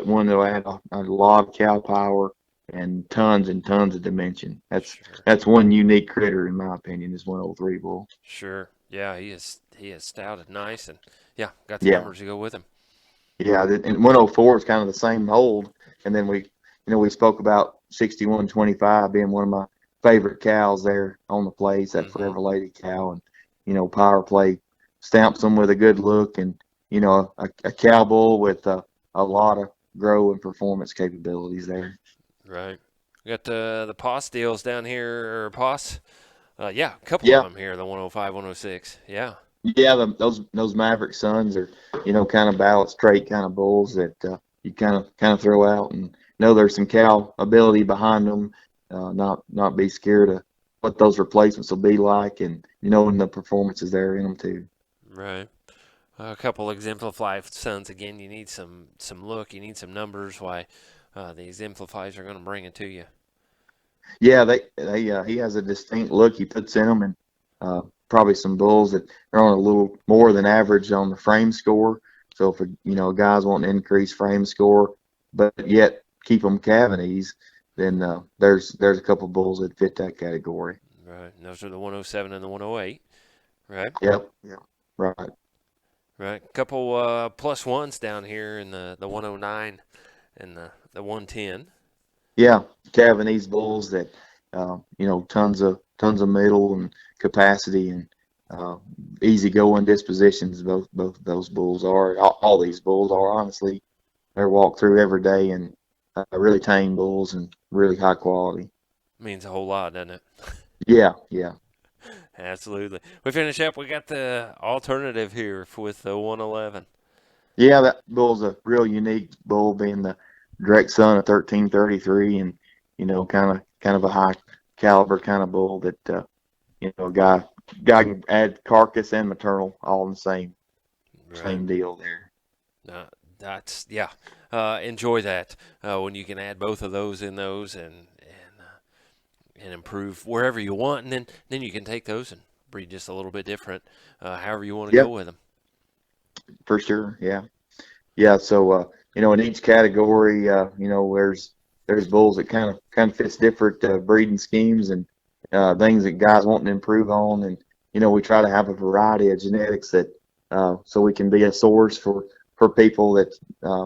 one that'll add a lot of cow power and tons of dimension. That's one unique critter in my opinion. This 103 bull. Sure. Yeah, he is stout and nice, and yeah, got the numbers to go with him. Yeah, and 104 is kind of the same mold. And then we spoke about 6125 being one of my favorite cows there on the place, that Forever Lady cow. And, power play stamps them with a good look, and, a cow bull with a lot of grow and performance capabilities there. Right. We got the POS deals down here, or POS. Yeah, a couple of them here, the 105, 106. Yeah. Yeah, those Maverick Sons are, kind of balanced trait kind of bulls that you kind of throw out and know there's some cow ability behind them. Not be scared of what those replacements will be like, and knowing the performance is there in them too. Right. A couple exemplify sons again. You need some look. You need some numbers. Why the exemplifies are going to bring it to you. Yeah, he has a distinct look he puts in them, and probably some bulls that are on a little more than average on the frame score. So if a guy's wanting to increase frame score, but yet keep them Cavanese, then there's a couple bulls that fit that category. Right. And those are the 107 and the 108. Right. Yep. Right. Right. A couple plus ones down here in the 109 and the 110. Yeah, Cavanese bulls that tons of middle and capacity and easygoing dispositions. Both of those bulls are. All these bulls are, honestly. They're walked through every day, and really tame bulls and really high quality. Means a whole lot, doesn't it? Yeah. Absolutely. We finish up. We got the alternative here with the 111. Yeah, that bull's a real unique bull, being the direct son of 1333, and kind of a high caliber kind of bull that guy can add carcass and maternal all in the same deal there. That's yeah. Enjoy that when you can add both of those in those and improve wherever you want, and then you can take those and breed just a little bit different, however you want to Yep, go with them. for sure. Yeah. So in each category, there's bulls that kind of fits different breeding schemes and things that guys want to improve on, and we try to have a variety of genetics that so we can be a source for people that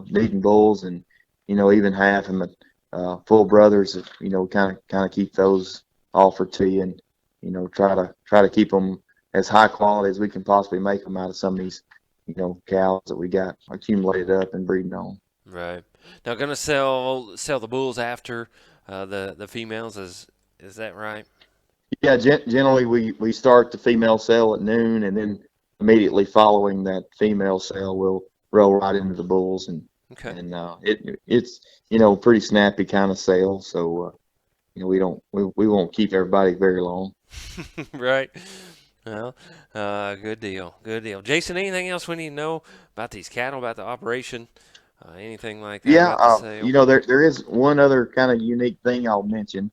needing bulls, and even having the full brothers, kind of keep those offered to you, and try to keep them as high quality as we can possibly make them out of some of these cows that we got accumulated up and breeding on. Right. Now, going to sell the bulls after the females. Is that right? Yeah, generally we start the female sale at noon, and then immediately following that female sale, we'll roll right into the bulls, and Okay. it's pretty snappy kind of sale, so we won't keep everybody very long. Right. Well, good deal. Good deal. Jason, anything else we need to know about these cattle, about the operation, anything like that Yeah, about the sale? there is one other kind of unique thing I'll mention.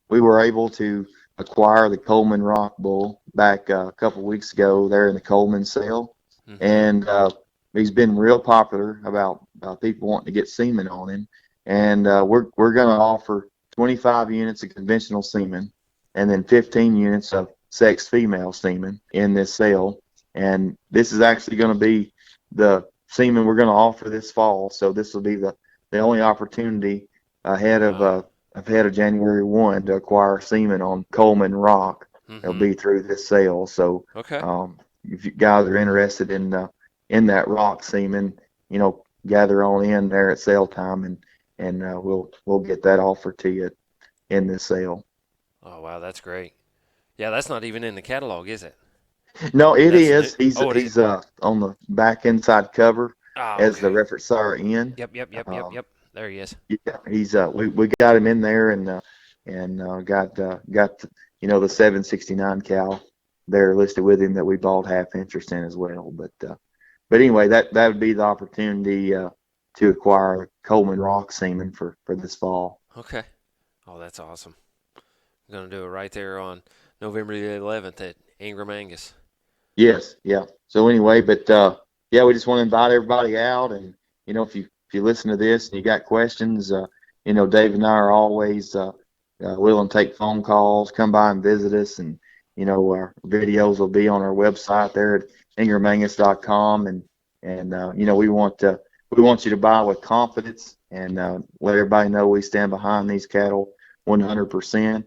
We were able to acquire the Coleman Rock bull back a couple weeks ago there in the Coleman sale, Mm-hmm. and he's been real popular about people wanting to get semen on him, and we're going to offer 25 units of conventional semen, and then 15 units of sex female semen in this sale, and this is actually going to be the semen we're going to offer this fall. So this will be the only opportunity ahead of January 1 to acquire semen on Coleman Rock. Mm-hmm. It'll be through this sale. So Okay. if you guys are interested in that rock semen, gather on in there at sale time, and we'll get that offer to you in this sale. Oh, wow, that's great. Yeah, that's not even in the catalog, is it? No, it That's is. new. He's on the back inside cover Oh, as the okay. reference are in. Yep. There he is. Yeah, he's we got him in there, and got the 769 cow there listed with him that we bought half interest in as well. But anyway, that would be the opportunity to acquire Coleman Rock semen for this fall. Okay. Oh, that's awesome. I'm going to do it right there on November the 11th at Ingram Angus. Yes, yeah. So anyway, but yeah, we just want to invite everybody out, and if you listen to this and you got questions, Dave and I are always willing to take phone calls. Come by and visit us, and our videos will be on our website there at ingramangus.com, and we want you to buy with confidence, and let everybody know we stand behind these cattle 100%.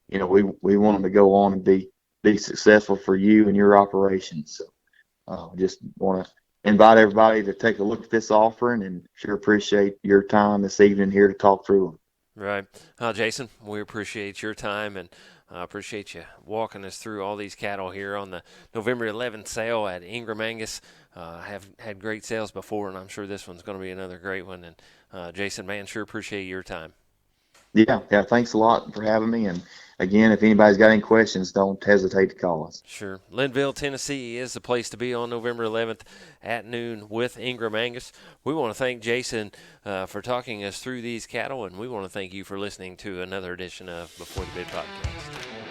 We want them to go on and be successful for you and your operations. So just want to invite everybody to take a look at this offering, and sure appreciate your time this evening here to talk through them. Right. Jason, we appreciate your time, and appreciate you walking us through all these cattle here on the November 11th sale at Ingram Angus. Have had great sales before, and I'm sure this one's going to be another great one. And Jason, man, sure appreciate your time. Yeah. Thanks a lot for having me. And again, if anybody's got any questions, don't hesitate to call us. Sure. Linville, Tennessee is the place to be on November 11th at noon with Ingram Angus. We want to thank Jason for talking us through these cattle, and we want to thank you for listening to another edition of Before the Bid Podcast.